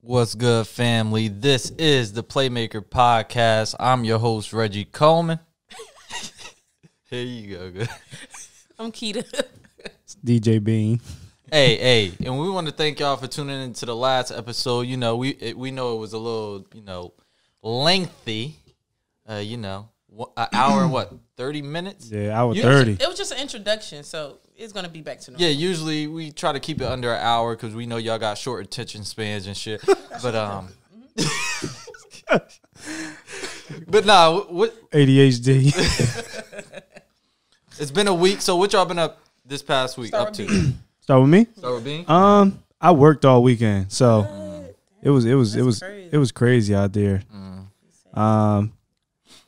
What's good, family? This is the Playmaker Podcast. I'm your host, Reggie Coleman. Here you go. Good. I'm Kida. It's DJ Bean. Hey, and we want to thank y'all for tuning into the last episode. You know, we know it was a little, lengthy. An hour and 30 minutes? Yeah, hour 30. It was just an introduction, so it's going to be back to normal. Yeah, usually we try to keep it under an hour because we know y'all got short attention spans and shit. But but nah, what ADHD. It's been a week. So what y'all been up this past week? Start up to? Start with me. Start with Bean. I worked all weekend, so it was crazy out there.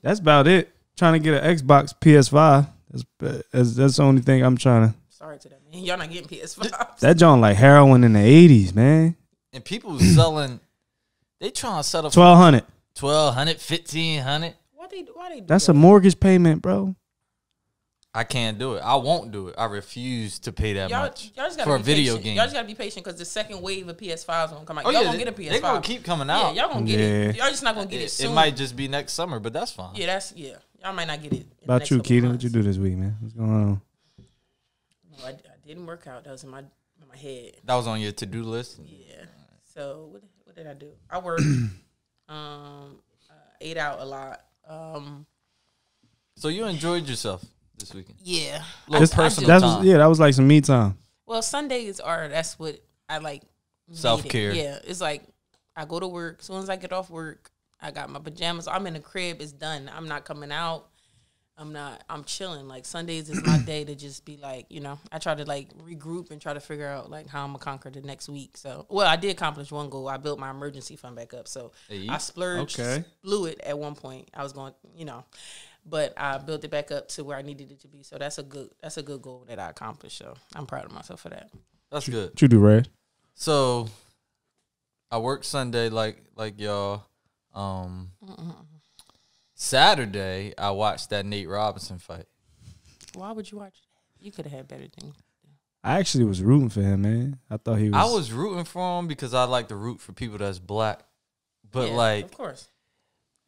That's about it. Trying to get an Xbox PS5. That's the only thing I'm trying to. Sorry to that, man. Y'all not getting PS5. That joint like heroin in the 80s, man. And people selling, they trying to set up $1,200. $1,200, $1,500. Why they do That's that? a mortgage payment, bro. I can't do it. I won't do it. I refuse to pay that much y'all just gotta for a be video patient. game. Y'all just gotta be patient because the second wave of PS5s gonna come out. Oh, Y'all yeah, gonna get a PS5. They're gonna keep coming out. Yeah, y'all gonna get it. Yeah. Y'all just not gonna get it soon. It might just be next summer, but that's fine. Yeah, y'all might not get it. About you, Keita? What you do this week, man? What's going on? No, I didn't work out. That was in my head. That was on your to-do list? Yeah. So what did I do? I worked. Ate out a lot. So you enjoyed yourself this weekend? Yeah. Little personal time. That was like some me time. Well, Sundays that's what I like. Self-care. Yeah. It's like I go to work. As soon as I get off work, I got my pajamas. I'm in the crib. It's done. I'm not coming out. I'm chilling. Like Sundays is my day to just be like, I try to like regroup and try to figure out like how I'm gonna conquer the next week. So, well, I did accomplish one goal. I built my emergency fund back up. So I splurged, blew it at one point. I was going, but I built it back up to where I needed it to be. So that's a good goal that I accomplished. So I'm proud of myself for that. That's good. What you do, Red? So I worked Sunday like y'all. Saturday, I watched that Nate Robinson fight. Why would you watch that? You could have had better things. I actually was rooting for him, man. I thought he was. I was rooting for him because I like to root for people that's black. But Yeah, like, of course.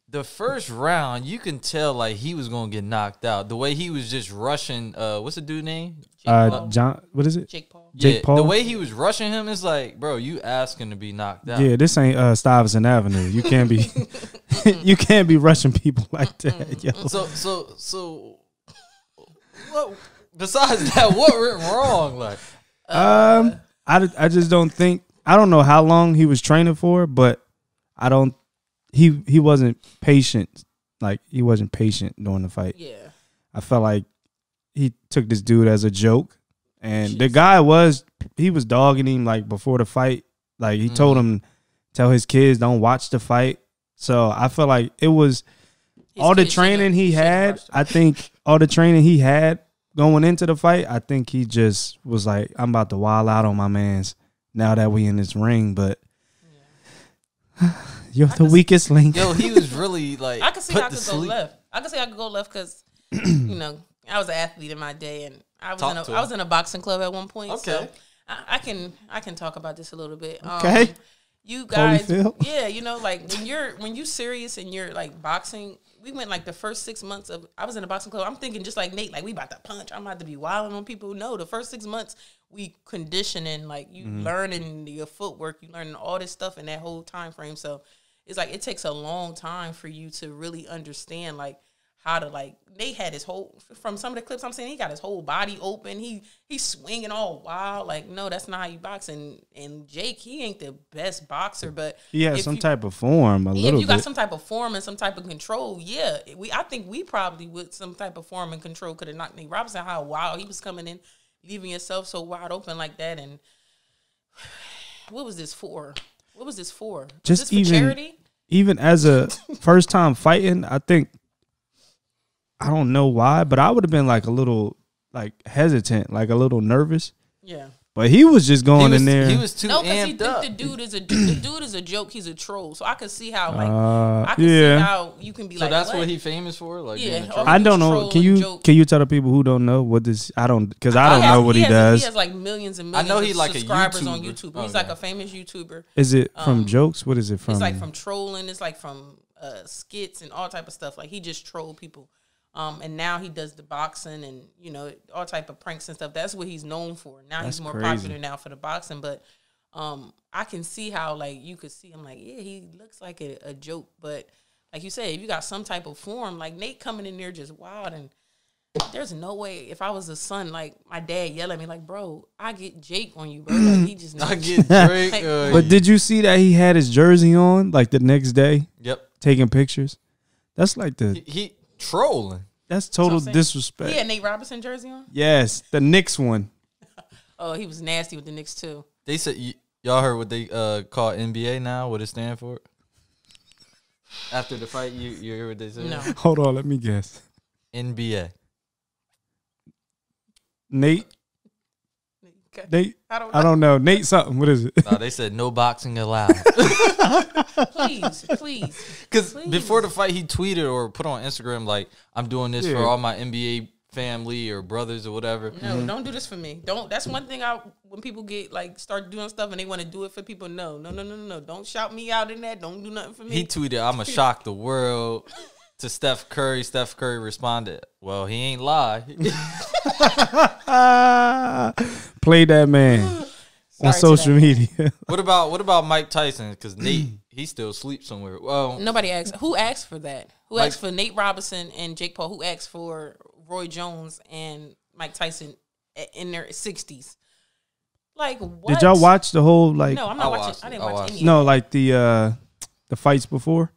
the first round, you can tell like he was gonna get knocked out. The way he was just rushing. What's the dude name? John. What is it? Jake Paul. Jake Paul. The way he was rushing him is like, bro, you asking to be knocked out. Yeah, this ain't Stuyvesant Avenue. You can't be, you can't be rushing people like that, yo. So, what? Besides that, what went wrong? Like, I just don't think. I don't know how long he was training for, but I don't. He wasn't patient. Like he wasn't patient during the fight. Yeah. I felt like he took this dude as a joke, and the guy was dogging him like before the fight. Like he told him, tell his kids don't watch the fight. So I feel like it was all the training he had. I think all the training he had going into the fight. I think he just was like, I'm about to wild out on my mans now that we in this ring. But you're the weakest link. yo, he was really like. I could see I could go left. I could say I could go left because, I was an athlete in my day, and I was in a boxing club at one point. Okay. So I can talk about this a little bit. Okay. You guys, Holyfield. like when you serious and you're like boxing. We went like the first 6 months of I was in a boxing club. I'm thinking just like Nate, like we about to punch. I'm about to be wilding on people. No, the first 6 months we conditioning, like you learning your footwork, you learning all this stuff in that whole time frame. So it's like it takes a long time for you to really understand like how to like Nate had his whole from some of the clips I'm saying he got his whole body open. He's swinging all wild. Like no, that's not how you box. And Jake, he ain't the best boxer, but He has some type of form. If you got some type of form and some type of control, I think we probably with some type of form and control could have knocked Nate Robinson. How wild he was coming in, leaving yourself so wide open like that. And what was this for? Was this for charity? Even as a first time fighting, I think. I don't know why, but I would have been like a little like hesitant, like a little nervous. Yeah. But he was just going in there. He was too No, because he amped think up. the dude is a joke. He's a troll. So I could see how I can yeah. see how you can be So like. that's what what he famous for. Like, Yeah, being a or troll? I don't know. troll Can and you joke. tell the people who don't know what this? I don't know what he does. He has like millions and I millions know he of like a subscribers on YouTuber. YouTube. He's Okay. like a famous YouTuber. Is it from jokes? What is it from? It's like from trolling. It's like from skits and all type of stuff. Like he just troll people. And now he does the boxing and, you know, all type of pranks and stuff. That's what he's known for. Now That's he's more crazy. popular now for the boxing. But I can see how, like, you could see him like, yeah, he looks like a joke. But like you said, if you got some type of form, like Nate coming in there just wild. And there's no way, if I was a son, like my dad yell at me like, bro, I get Jake on you, bro. Like he just I get Drake. Like, But did you see that he had his jersey on like the next day, Yep. taking pictures? That's like He trolling. that's total That's what I'm saying. disrespect. He had Nate Robinson jersey on? Yes, the Knicks one. Oh, he was nasty with the Knicks too. They said y'all heard what they call NBA now. What it stand for? After the fight, you hear what they said? No. Hold on, let me guess. NBA. Nate. Okay. Nate. I don't know. Nate something. What is it? Nah, they said no boxing allowed. Please. Because Please. before the fight, he tweeted or put on Instagram like, "I'm doing this Yeah. for all my NBA family or brothers or whatever." No, don't do this for me. Don't. That's one thing when people get like start doing stuff and they want to do it for people. No. Don't shout me out in that. Don't do nothing for me. He tweeted, "I'ma shock the world." To Steph Curry. Steph Curry responded, "Well, he ain't lie." Play that man on Sorry to social that. media. What about Mike Tyson? Because Nate, he still sleeps somewhere. Well, Nobody asked. Who asked for that? Who Like- asked for Nate Robinson and Jake Paul? Who asked for Roy Jones and Mike Tyson in their 60s? Like what? Did y'all watch the whole like? No, I'm I not watched watching. I it. didn't I watch watched any. it. No, like the fights before.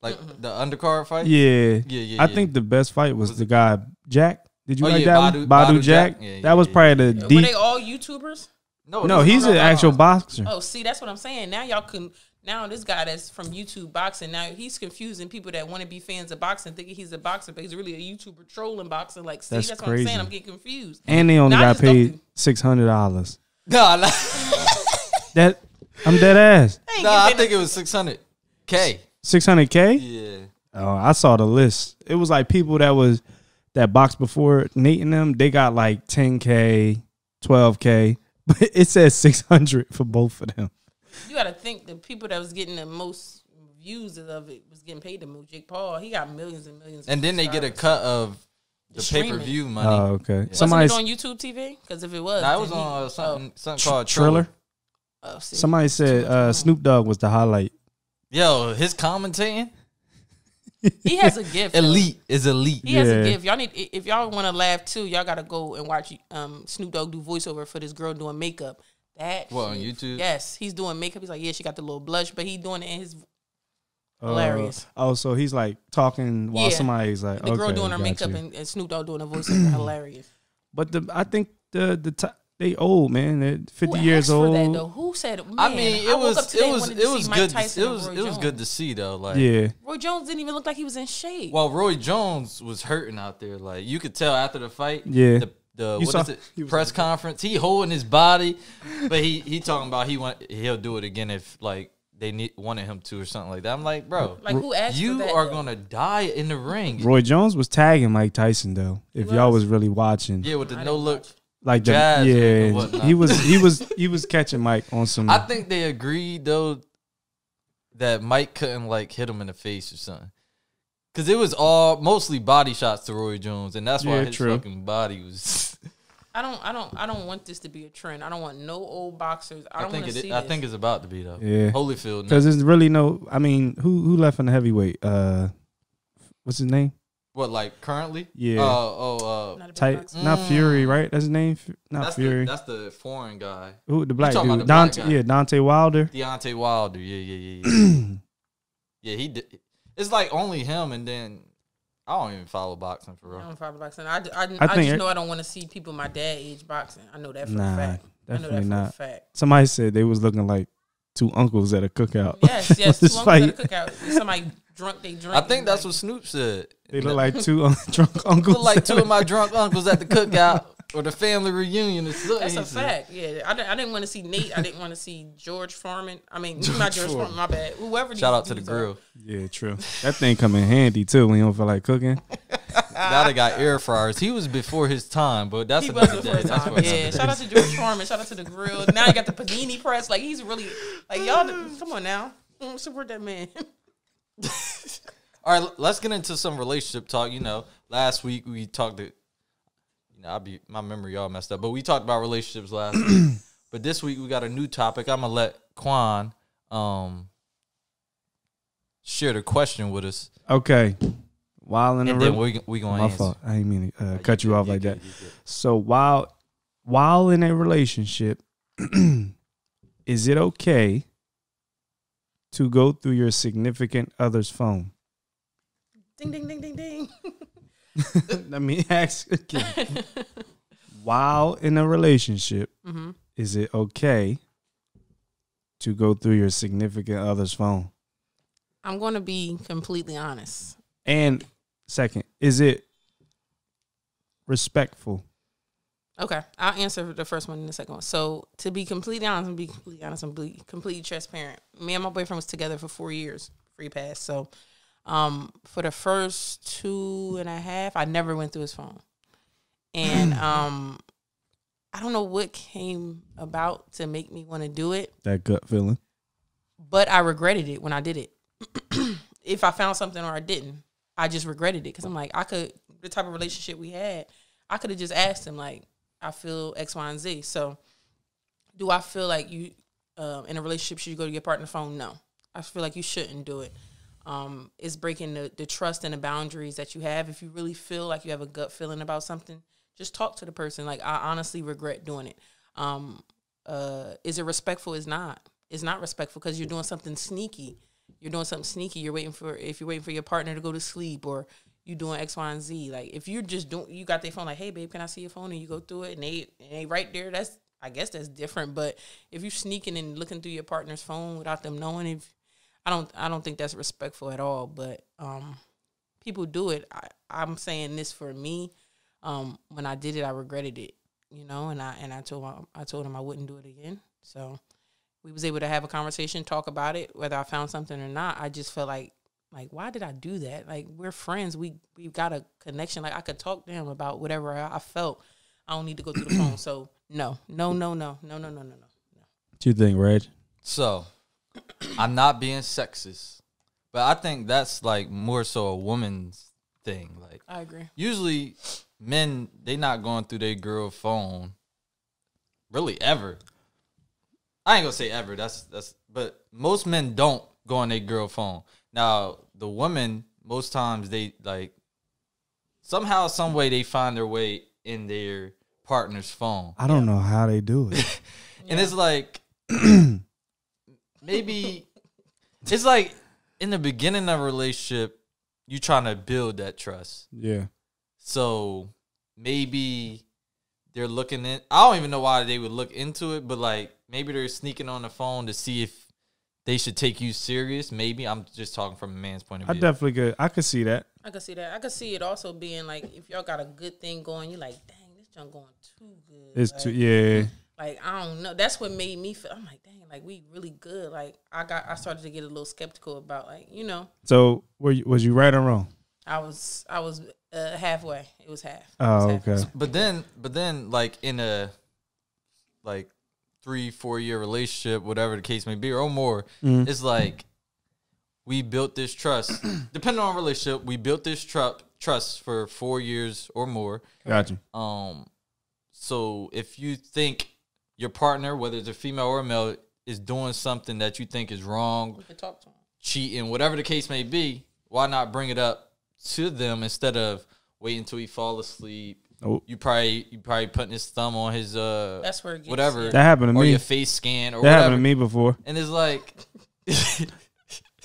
like the undercard fight. Yeah, Yeah. I think the best fight was the guy Jack. Did you Oh, like yeah, that one? Badu Jack. Yeah, that was probably the Were deep. they all YouTubers? No, he's an actual boxer. Oh, see, that's what I'm saying. Now y'all can. Now this guy that's from YouTube boxing. Now he's confusing people that want to be fans of boxing, thinking he's a boxer, but he's really a YouTuber trolling boxing. Like, see, That's that's what I'm saying. crazy. I'm getting confused. And they only Now I got just don't paid do- $600. Nah, That I'm dead ass. I ain't nah, I giving think it was 600K. $600K. Yeah. Oh, I saw the list. It was like people that boxed before Nate and them. They got like 10K, 12K, but it says 600 for both of them. You got to think the people that was getting the most views of it was getting paid the most. Jake Paul, he got millions and millions. And then they get a cut of the Streaming. pay-per-view money. Oh, okay. Wasn't Somebody it on YouTube TV? Because if it was, Nah, it was then on something Oh, called Triller. see. Somebody said Snoop Dogg was the highlight. Yo, his commentating, He has a gift. though. elite is elite. He has Yeah. a gift. Y'all need if y'all want to laugh too, y'all gotta go and watch Snoop Dogg do voiceover for this girl doing makeup. That What, on shit- YouTube? Yes, he's doing makeup. He's like, yeah, she got the little blush, but he doing it in his hilarious. So he's like talking while Yeah. somebody's like, The girl okay, doing her got makeup you. and Snoop Dogg doing a voiceover. Hilarious. But I think they old, man. They're 50 Who years asked for old. that, though? Who said? Man, I mean, it woke up was today it was wanting it to was see Mike good. Tyson It and was Roy it was Jones. good to see though. Like, Yeah. Roy Jones didn't even look like he was in shape. Well, Roy Jones was hurting out there. Like, you could tell after the fight. Yeah. The You what saw- is it? he was Press conference. He holding his body, but he talking about he'll do it again if like they wanted him to or something like that. I'm like, bro, Like who asked you for that? are though? gonna die in the ring. Roy Jones was tagging Mike Tyson though. If y'all was. was really watching, Yeah, with the I no didn't look. watch. like jazz and yeah, whatnot. he was catching Mike on some. I think they agreed though that Mike couldn't like hit him in the face or something. Cause it was all mostly body shots to Roy Jones, and that's why Yeah, his true. fucking body was. I don't want this to be a trend. I don't want no old boxers. I don't want to see I this. think it's about to be though. Yeah. Holyfield. because there's really no. I mean, who left in the heavyweight? What's his name? What, like currently? Yeah. Not a big Tight, boxer. not Fury, right? That's his name. Not That's Fury. that's the foreign guy, Who the black talking dude? about the black Dante. guy. Yeah, Deontay Wilder. Deontay Wilder. Yeah. Yeah, he did. It's like only him, and then I don't even follow boxing for I real. don't follow boxing. I think just know I don't want to see people my dad age boxing. I know that for Nah, a fact. I know definitely that for not. a fact. Somebody said they was looking like two uncles at a cookout. Yes. Two This uncles fight. at a cookout. Somebody drunk. They drink. I think that's what Snoop said. They look like two drunk uncles. Look like two of my drunk uncles at the cookout. or the family reunion. That's a fact. Yeah, I didn't want to see Nate. I didn't want to see George Foreman. I mean, not George Foreman. My bad. Whoever. Shout out to the grill. Yeah, true. That thing come in handy too when you don't feel like cooking. Now they got air fryers. He was before his time, but that's another day. Yeah, shout out to George Foreman. Shout out to the grill. Now you got the panini press. Like he's really like y'all. Come on now, support that man. All right, let's get into some relationship talk. Last week we talked. My memory all messed up, but we talked about relationships last week. But this week we got a new topic. I'm gonna let Quan share the question with us. Okay. While in and a then we gonna answer. fault. I didn't mean to cut you off like that. Good. So while in a relationship, is it okay to go through your significant other's phone? Ding ding ding ding ding. Let me ask again. While in a relationship, is it okay to go through your significant other's phone? I'm going to be completely honest. And second, is it respectful? Okay, I'll answer the first one and the second one. So to be completely honest and be completely transparent, me and my boyfriend was together for 4 years, free pass. So for the first 2.5, I never went through his phone. And I don't know what came about to make me want to do it. That gut feeling. But I regretted it when I did it. If I found something or I didn't, I just regretted it. Because I'm like, the type of relationship we had, I could have just asked him, like, I feel X, Y, and Z. So do I feel like you, in a relationship, should you go to your partner's phone? No. I feel like you shouldn't do it. It's breaking the trust and the boundaries that you have. If you really feel like you have a gut feeling about something, just talk to the person. Like, I honestly regret doing it. Is it respectful? It's not. It's not respectful because you're doing something sneaky. You're doing something sneaky. If you're waiting for your partner to go to sleep, or you doing X, Y, and Z. Like, if you're just you got their phone, like, hey babe, can I see your phone? And you go through it and they right there. I guess that's different. But if you're sneaking and looking through your partner's phone without them knowing, I don't think that's respectful at all. But people do it. I'm saying this for me. When I did it, I regretted it. And I told him I wouldn't do it again. So we was able to have a conversation, talk about it, whether I found something or not. I just felt like why did I do that? Like, we're friends. We've got a connection. Like, I could talk to him about whatever I felt. I don't need to go through the phone. So no. What you think, Reg? So I'm not being sexist, but I think that's like more so a woman's thing. Like, I agree. Usually men, they not going through their girl phone really ever. I ain't gonna say ever. But most men don't go on their girl phone. Now, the women, most times they like somehow, some way they find their way in their partner's phone. I don't know how they do it. And it's like maybe it's like in the beginning of a relationship, you trying to build that trust. Yeah. So maybe they're looking in. I don't even know why they would look into it, but like maybe they're sneaking on the phone to see if they should take you serious. Maybe I'm just talking from a man's point of view. I definitely could. I could see that. I could see that. I could see it also being like, if y'all got a good thing going, you're like, dang, this junk going too good. It's like, too, yeah. Like, I don't know. That's what made me feel. I'm like, dang, like we really good. Like I started to get a little skeptical about So was you right or wrong? I was halfway. It was half. Oh, half. okay. But then like in a like 3-4 year relationship, whatever the case may be, or more, it's like we built this trust. Depending on relationship, we built this trust for 4 years or more. Gotcha. So if you think your partner, whether it's a female or a male, is doing something that you think is wrong, we can talk to them. Cheating, whatever the case may be, why not bring it up to them instead of waiting until he fall asleep? Oh. You probably putting his thumb on his that's where it gets, whatever. Yeah. That happened to or me. your face scan or that whatever. happened to me before. And it's like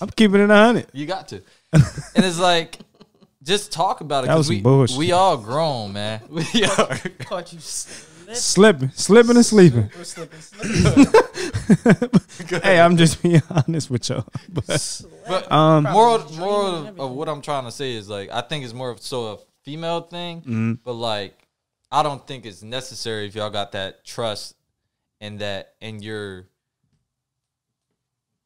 I'm keeping it 100. you got to. And it's like just talk about it That was because some bullshit. we all grown, man. We are. Caught you Slipping and sleeping. Hey, I'm just being honest with y'all. But moral of what I'm trying to say is like I think it's more of so a female thing, but like I don't think it's necessary if y'all got that trust and you're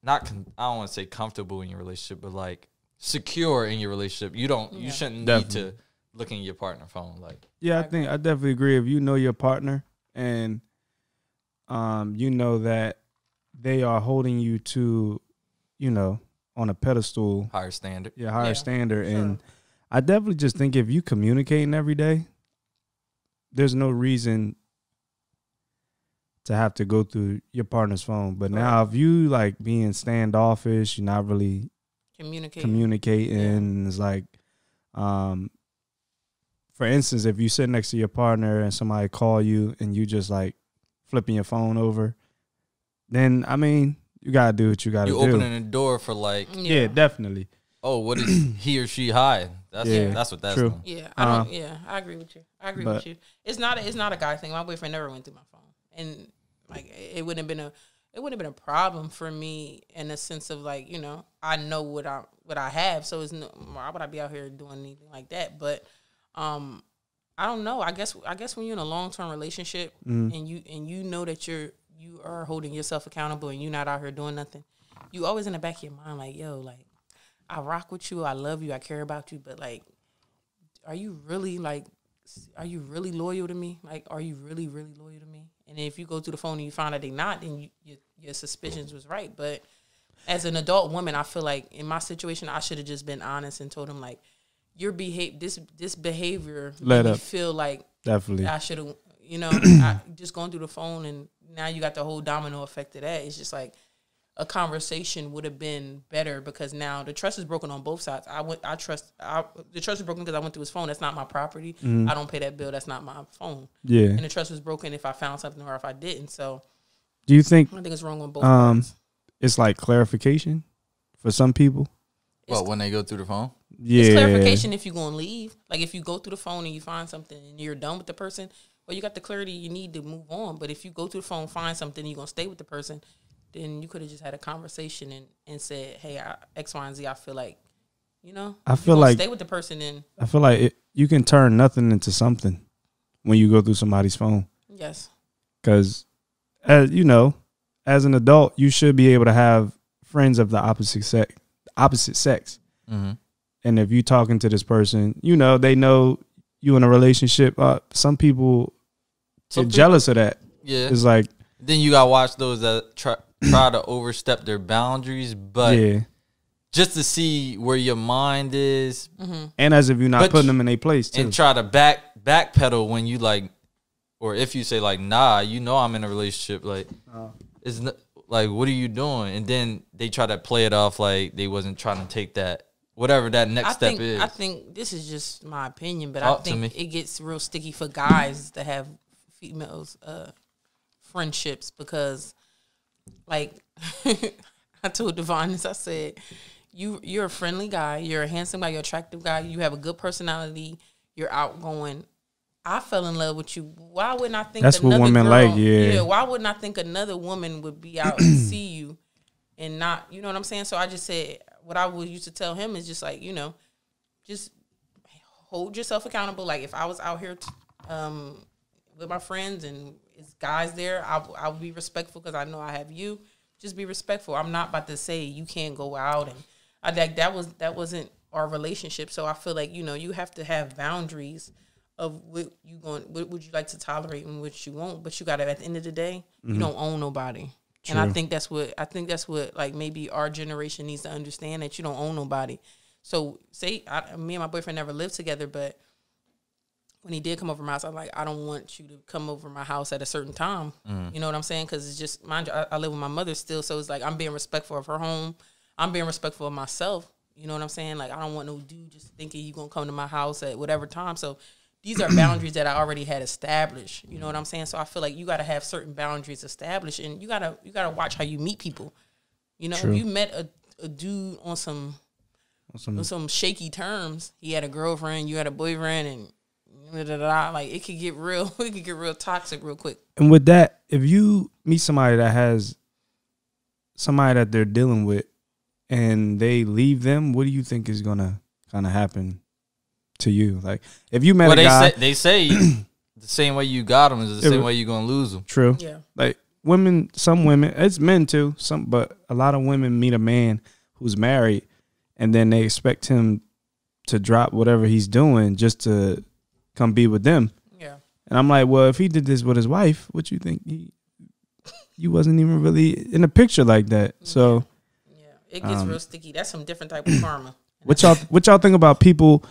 not. I don't want to say comfortable in your relationship, but like secure in your relationship. You shouldn't need to look in your partner's phone. Like, yeah, I definitely agree. If you know your partner and you know that they are holding you to, on a pedestal, higher standard. Yeah, higher standard. Sure. And I definitely just think if you communicating every day, there's no reason to have to go through your partner's phone. But now if you like being standoffish, you're not really communicating. It's like, for instance, if you sit next to your partner and somebody call you and you just like flipping your phone over, then I mean, you gotta do what you gotta do. You opening the door for like, yeah, definitely. Oh, what is he or she hiding? That's what that's true. doing. Yeah, I agree with you. With you. It's not a guy thing. My boyfriend never went through my phone, and like it wouldn't have been a problem for me in the sense of like, I know what I have, so why would I be out here doing anything like that? But I don't know. I guess when you're in a long-term relationship and you know that you are holding yourself accountable and you're not out here doing nothing, you always in the back of your mind like, yo, like, I rock with you, I love you, I care about you, but like, are you really loyal to me? Like, are you really, really loyal to me? And if you go through the phone and you find out they're not, then your suspicions was right. But as an adult woman, I feel like in my situation, I should have just been honest and told him like, this behavior made me feel like definitely I should have, I just going through the phone, and now you got the whole domino effect of that. It's just like a conversation would have been better, because now the trust is broken on both sides. The trust is broken because I went through his phone. That's not my property. I don't pay that bill. That's not my phone. Yeah. And the trust was broken if I found something or if I didn't. So do you think, I think it's wrong on both parts. It's like clarification for some people? Well, when they go through the phone? Yeah. It's clarification if you're going to leave. Like if you go through the phone and you find something and you're done with the person, well, you got the clarity you need to move on. But if you go through the phone, find something, you're going to stay with the person, then you could have just had a conversation and said, hey, X, Y, and Z, I feel like, I feel like stay with the person. And I feel like you can turn nothing into something when you go through somebody's phone. Yes. Because, as an adult, you should be able to have friends of the opposite sex. Mm-hmm. And if you're talking to this person, they know you in a relationship. Some people get jealous of that. Yeah. It's like, then you got to watch those that try to overstep their boundaries, but just to see where your mind is. Mm-hmm. And as if you're not putting them in a place, too. And try to backpedal when you like, or if you say like, nah, I'm in a relationship. Like, it's not, like, what are you doing? And then they try to play it off like they wasn't trying to take that, whatever that next step is. I think this is just my opinion, but I think it gets real sticky for guys to have females friendships, because like I told Devon this, I said, you're a friendly guy, you're a handsome guy, you're an attractive guy, you have a good personality, you're outgoing. I fell in love with you. Why wouldn't I think that's another what women girl, like? Yeah. Why wouldn't I think another woman would be out and see you and not, you know what I'm saying? So I just said, what I would used to tell him is just like, just hold yourself accountable. Like if I was out here with my friends and it's guys there, I would be respectful because I know I have you. Just be respectful. I'm not about to say you can't go out, and that wasn't our relationship. So I feel like you have to have boundaries of what would you like to tolerate and what you won't. But you got to, at the end of the day, you don't own nobody. True. And I think that's what like maybe our generation needs to understand, that you don't own nobody. So me and my boyfriend never lived together, but when he did come over my house, I'm like, I don't want you to come over my house at a certain time. You know what I'm saying? Because it's just, mind you, I live with my mother still, so it's like I'm being respectful of her home. I'm being respectful of myself. You know what I'm saying? Like I don't want no dude just thinking you gonna come to my house at whatever time. So these are boundaries that I already had established. You know what I'm saying? So I feel like you got to have certain boundaries established, and you gotta watch how you meet people. True. If you met a dude on some shaky terms, he had a girlfriend, you had a boyfriend, and like it could get real. It could get real toxic real quick. And with that, if you meet somebody that has somebody that they're dealing with, and they leave them, what do you think is gonna kind of happen to you? Like if you met a guy, they say the same way you got them is the same way you're gonna lose them. True. Yeah. Like women, some women, it's men too. But a lot of women meet a man who's married, and then they expect him to drop whatever he's doing just to come be with them. Yeah. And I'm like, well, if he did this with his wife, what you think? You wasn't even really in a picture like that. So yeah, it gets real sticky. That's some different type of karma. what y'all think about people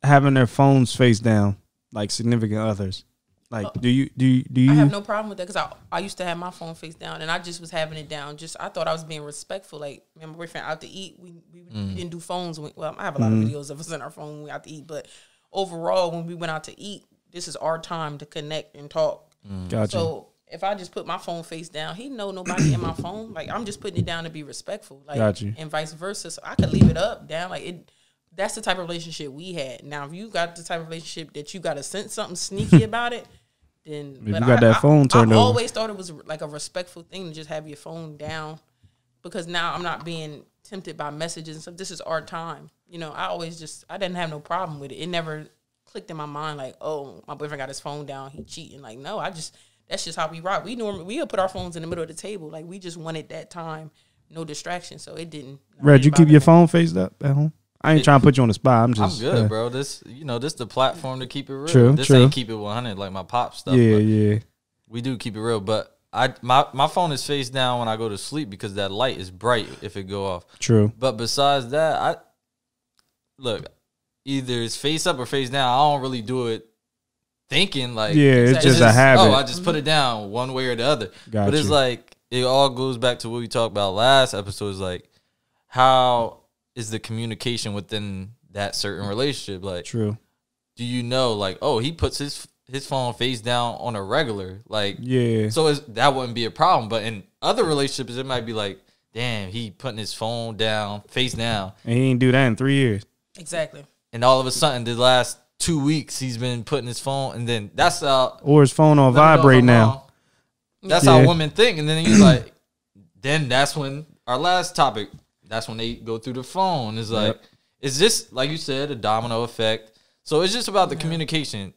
having their phones face down, like significant others? Like, do you? I have no problem with that because I used to have my phone face down and I just was having it down. Just I thought I was being respectful. Like, me and my boyfriend out to eat, we didn't do phones. Well, I have a lot of videos of us in our phone when we out to eat, but overall, when we went out to eat, this is our time to connect and talk. Gotcha. So if I just put my phone face down, he know nobody in my phone. Like, I'm just putting it down to be respectful. Like, Gotcha. and vice versa. So I could leave it up, down. Like, it. That's the type of relationship we had. Now, if you got the type of relationship that you got to sense something sneaky about it, then. If you got that phone turned over. I always thought it was like a respectful thing to just have your phone down, because now I'm not being tempted by messages and stuff. This is our time. You know, I didn't have no problem with it. It never clicked in my mind like, oh, my boyfriend got his phone down, he cheating. Like, no, that's just how we rock. We'll put our phones in the middle of the table. Like, we just wanted that time, no distraction. So it didn't. Red, you keep your phone faced up at home? I ain't trying to put you on the spot. I'm good, bro. This the platform to keep it real. True, this true. ain't keep it 100 like my pop stuff. Yeah. We do keep it real, but my phone is face down when I go to sleep because that light is bright if it go off. True. But besides that, either it's face up or face down. I don't really do it thinking like. Yeah, it's just a habit. Oh, I just put it down one way or the other. Gotcha. But it's like it all goes back to what we talked about last episode. Is like how is the communication within that certain relationship? Like, true. Do you know, like, oh, he puts his phone face down on a regular, like, yeah. So that wouldn't be a problem. But in other relationships, it might be like, damn, he putting his phone down, face down, and he ain't do that in 3 years. Exactly. And all of a sudden, the last 2 weeks, he's been putting his phone, and then that's or his phone on vibrate now. That's how women think, and then he's like, then that's when our last topic. That's when they go through the phone. It's like, Is this, like you said, a domino effect? So it's just about the communication.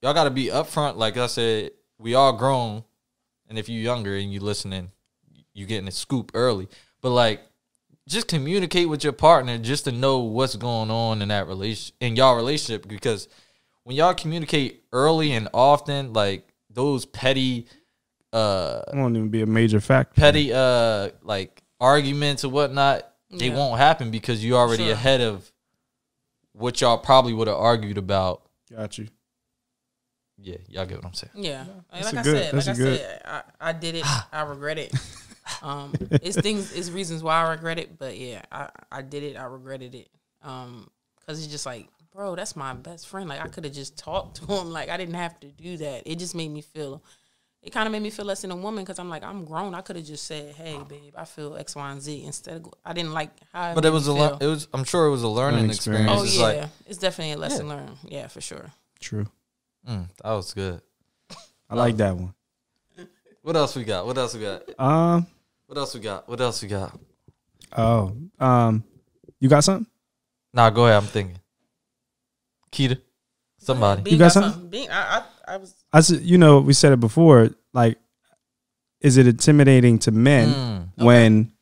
Y'all got to be upfront. Like I said, we all grown. And if you're younger and you listening, you getting a scoop early. But, like, just communicate with your partner just to know what's going on in that in y'all relationship. Because when y'all communicate early and often, like, those petty... it won't even be a major factor. Petty, like, arguments or whatnot, they won't happen because you're already ahead of what y'all probably would have argued about. Got you. Yeah, y'all get what I'm saying. Yeah, That's like I said, I did it. I regret it. It's reasons why I regret it, but yeah, I did it. I regretted it. Because it's just like, bro, that's my best friend. Like, I could have just talked to him. Like, I didn't have to do that. It just made me feel. It kind of made me feel less than a woman because I'm like, I'm grown. I could have just said, "Hey, babe, I feel X, Y, and Z." Instead of, I didn't like how. But it was I'm sure it was a learning experience. Oh it's yeah, it's definitely a lesson learned. Yeah, for sure. True. That was good. I like that one. What else we got? What else we got? Oh, you got something? Nah, go ahead. I'm thinking. Kida, somebody. You got something? I said, we said it before. Like, is it intimidating to men when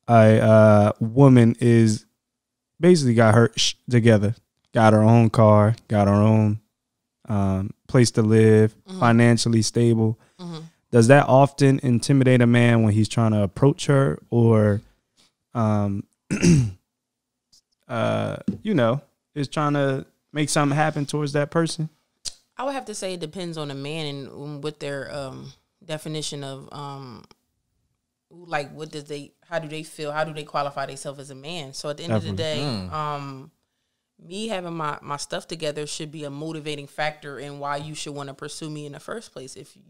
a woman is basically got her together, got her own car, got her own place to live, financially stable? Does that often intimidate a man when he's trying to approach her, or, is trying to make something happen towards that person? I would have to say it depends on the man and what their definition of like how do they feel, how do they qualify themselves as a man. So at the end of the day, me having my stuff together should be a motivating factor in why you should want to pursue me in the first place. If you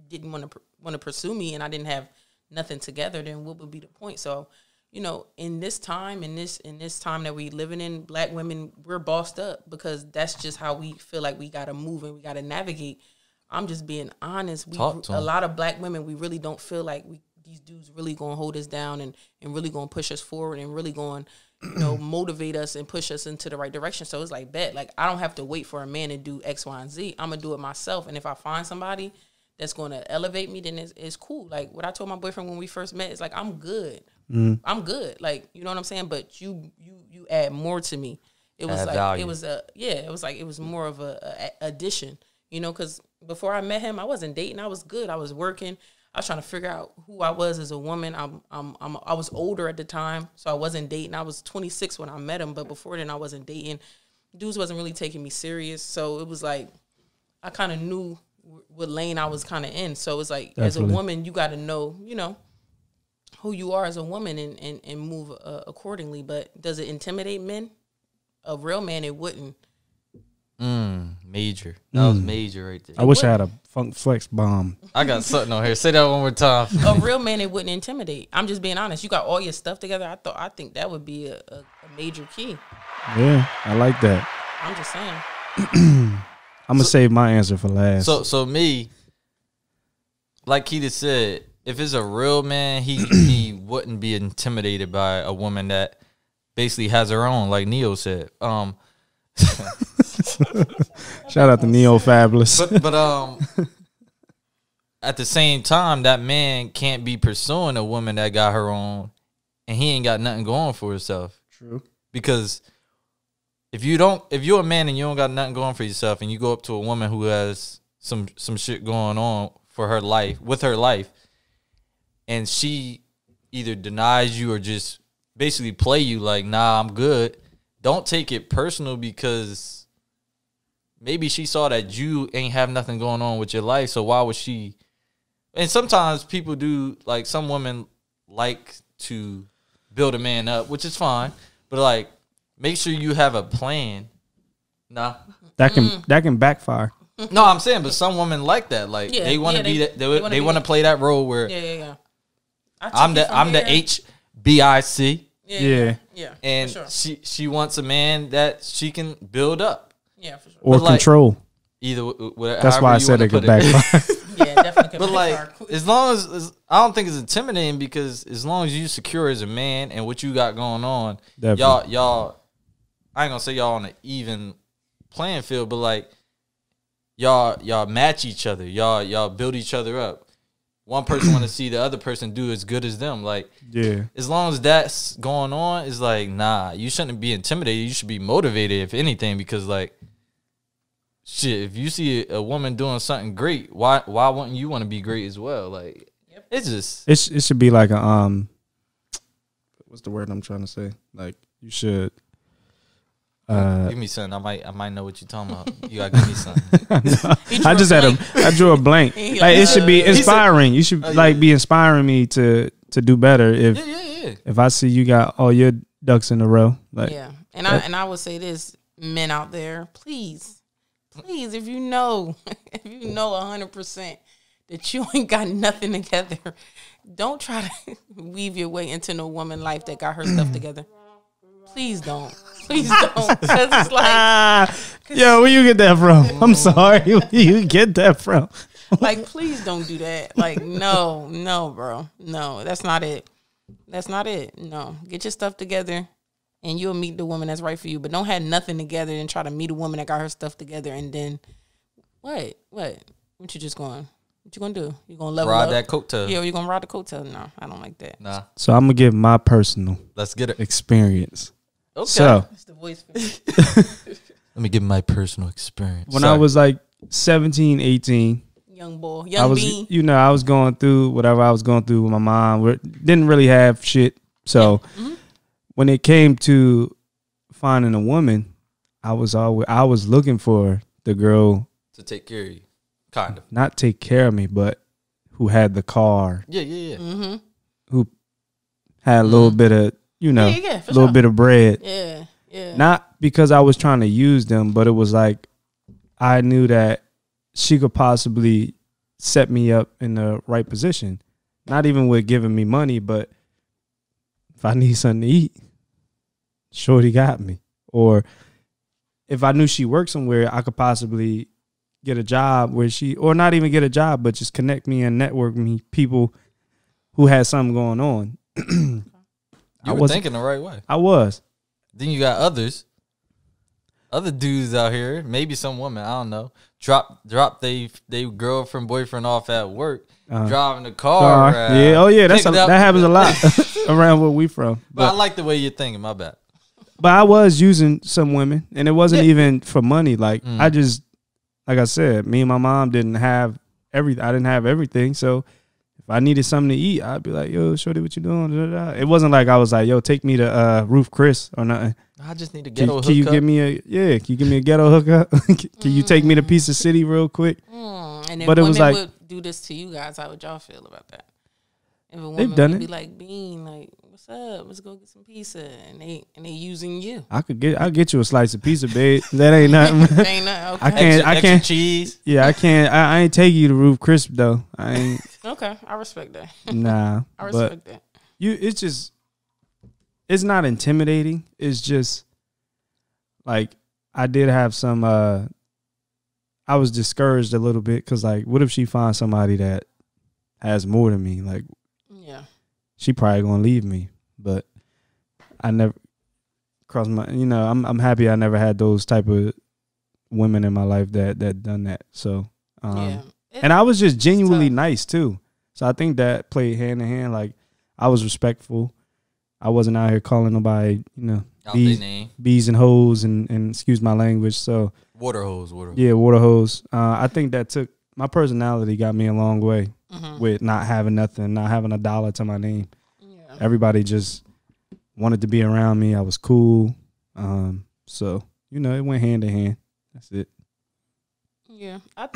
didn't want to pursue me and I didn't have nothing together, then what would be the point? So, in this time that we living in, Black women, we're bossed up because that's just how we feel like we got to move and we got to navigate. I'm just being honest. A lot of Black women, we really don't feel like these dudes really going to hold us down and really going to push us forward and really going, motivate us and push us into the right direction. So it's like, bet, like, I don't have to wait for a man to do X, Y, and Z. I'm gonna do it myself. And if I find somebody that's gonna elevate me, then it's cool. Like what I told my boyfriend when we first met, it's like, I'm good. I'm good. Like, you know what I'm saying? But you add more to me. It was like value. It was more of a addition, because before I met him, I wasn't dating. I was good. I was working. I was trying to figure out who I was as a woman. I was older at the time, so I wasn't dating. I was 26 when I met him, but before then I wasn't dating. Dudes wasn't really taking me serious, so it was like I kind of knew what lane I was kind of in. So it's like, as a woman, you got to know, who you are as a woman and move accordingly. But does it intimidate men? A real man, it wouldn't. Major. That was major right there. I wish I had a funk flex bomb. I got something on here. Say that one more time. A real man, it wouldn't intimidate. I'm just being honest. You got all your stuff together. I think that would be a major key. Yeah, I like that. I'm just saying. I'm gonna save my answer for last. So me, like Kida said, if it's a real man, he wouldn't be intimidated by a woman that basically has her own, like Neo said. Shout out to Neo Fabulous. But at the same time, that man can't be pursuing a woman that got her own, and he ain't got nothing going for himself. True. Because if you're a man and you don't got nothing going for yourself, and you go up to a woman who has some shit going on for her life, with her life, and she either denies you or just basically play you like, nah, I'm good. Don't take it personal, because maybe she saw that you ain't have nothing going on with your life, so why would she? And sometimes people do, like, some women like to build a man up, which is fine, but like, make sure you have a plan. Nah, that can backfire. No, I'm saying, but some women like that. Like, they want to be that. They want to play that role where I'm the HBIC. Yeah. And sure. she wants a man that she can build up. Yeah, for sure. Or but control. Like, that's why I said it could backfire. Yeah, definitely. But like, as long as I don't think it's intimidating, because as long as you secure as a man and what you got going on, y'all, I ain't gonna say y'all on an even playing field, but like y'all match each other. Y'all build each other up. One person want to see the other person do as good as them. Like, yeah. As long as that's going on, it's like, nah, you shouldn't be intimidated. You should be motivated, if anything, because like, shit, if you see a woman doing something great, why wouldn't you want to be great as well? Like, it's just it should be like a what's the word I'm trying to say? Like, you should. Give me something. I might know what you're talking about. You gotta give me something. I drew a blank. Like, it should be inspiring. You should be inspiring me to do better. If I see you got all your ducks in a row. Like, yeah. And I would say this, men out there, please, if you know 100% that you ain't got nothing together, don't try to weave your way into no woman life that got her stuff together. Please don't. Please don't. Because it's like... Yo, where you get that from? I'm sorry. Where you get that from? Like, please don't do that. Like, no, bro. No, that's not it. That's not it. No. Get your stuff together and you'll meet the woman that's right for you. But don't have nothing together and try to meet a woman that got her stuff together and then... What you just going... What you gonna do? You gonna level ride up? that coatail? Yeah, you gonna ride the coattail? No, I don't like that. Nah. So I'm gonna give my personal Let's get it. experience. Okay. So That's the voice for me. Let me give my personal experience. When I was like 17, 18, Young boy, I young was, bean. I was going through whatever I was going through with my mom. Didn't really have shit. So when it came to finding a woman, I was looking for the girl to take care of you, kind of. Not take care of me, but who had the car. Yeah. Mm-hmm. Who had a little bit of, a little bit of bread. Yeah. Not because I was trying to use them, but it was like I knew that she could possibly set me up in the right position. Not even with giving me money, but if I need something to eat, shorty got me. Or if I knew she worked somewhere, I could possibly get a job where or not even get a job, but just connect me and network me people who had something going on. You were thinking the right way. I was. Then you got other dudes out here, maybe some women, I don't know, drop they girlfriend, boyfriend off at work, driving the car. Yeah, oh yeah, that happens a lot around where we from. But I like the way you're thinking. My bad. But I was using some women, and it wasn't even for money. Like I just, like I said, me and my mom didn't have everything. I didn't have everything, so if I needed something to eat, I'd be like, "Yo, shorty, what you doing?" Da, da, da. It wasn't like I was like, "Yo, take me to Roof Chris" or nothing. I just need a ghetto hookup. Can you give me can you give me a ghetto hookup? Can you take me to Pizza City real quick? And if but it women was like, would do this to you guys, how would y'all feel about that? If a woman they've done would it. be like, Bean, like, what's up? Let's go get some pizza, and they using you. I'll get you a slice of pizza, babe. That ain't nothing. Ain't nothing. Okay. I can't cheese. Yeah, I can't. I ain't take you to Roof Crisp though. I ain't. Okay, I respect that. Nah, I respect that. It's just, it's not intimidating. It's just like I did have some. I was discouraged a little bit because like, what if she finds somebody that has more than me? Like, yeah, she probably gonna leave me. But I never crossed my. You know, I'm happy I never had those type of women in my life that done that. So yeah. And I was just genuinely nice too. So I think that played hand in hand. Like I was respectful. I wasn't out here calling nobody, you know, bees and hoes and excuse my language. So water hose. Yeah, water hose. I think that took my personality got me a long way with not having nothing, not having a dollar to my name. Yeah. Everybody just wanted to be around me. I was cool. So, you know, it went hand in hand. That's it. Yeah, I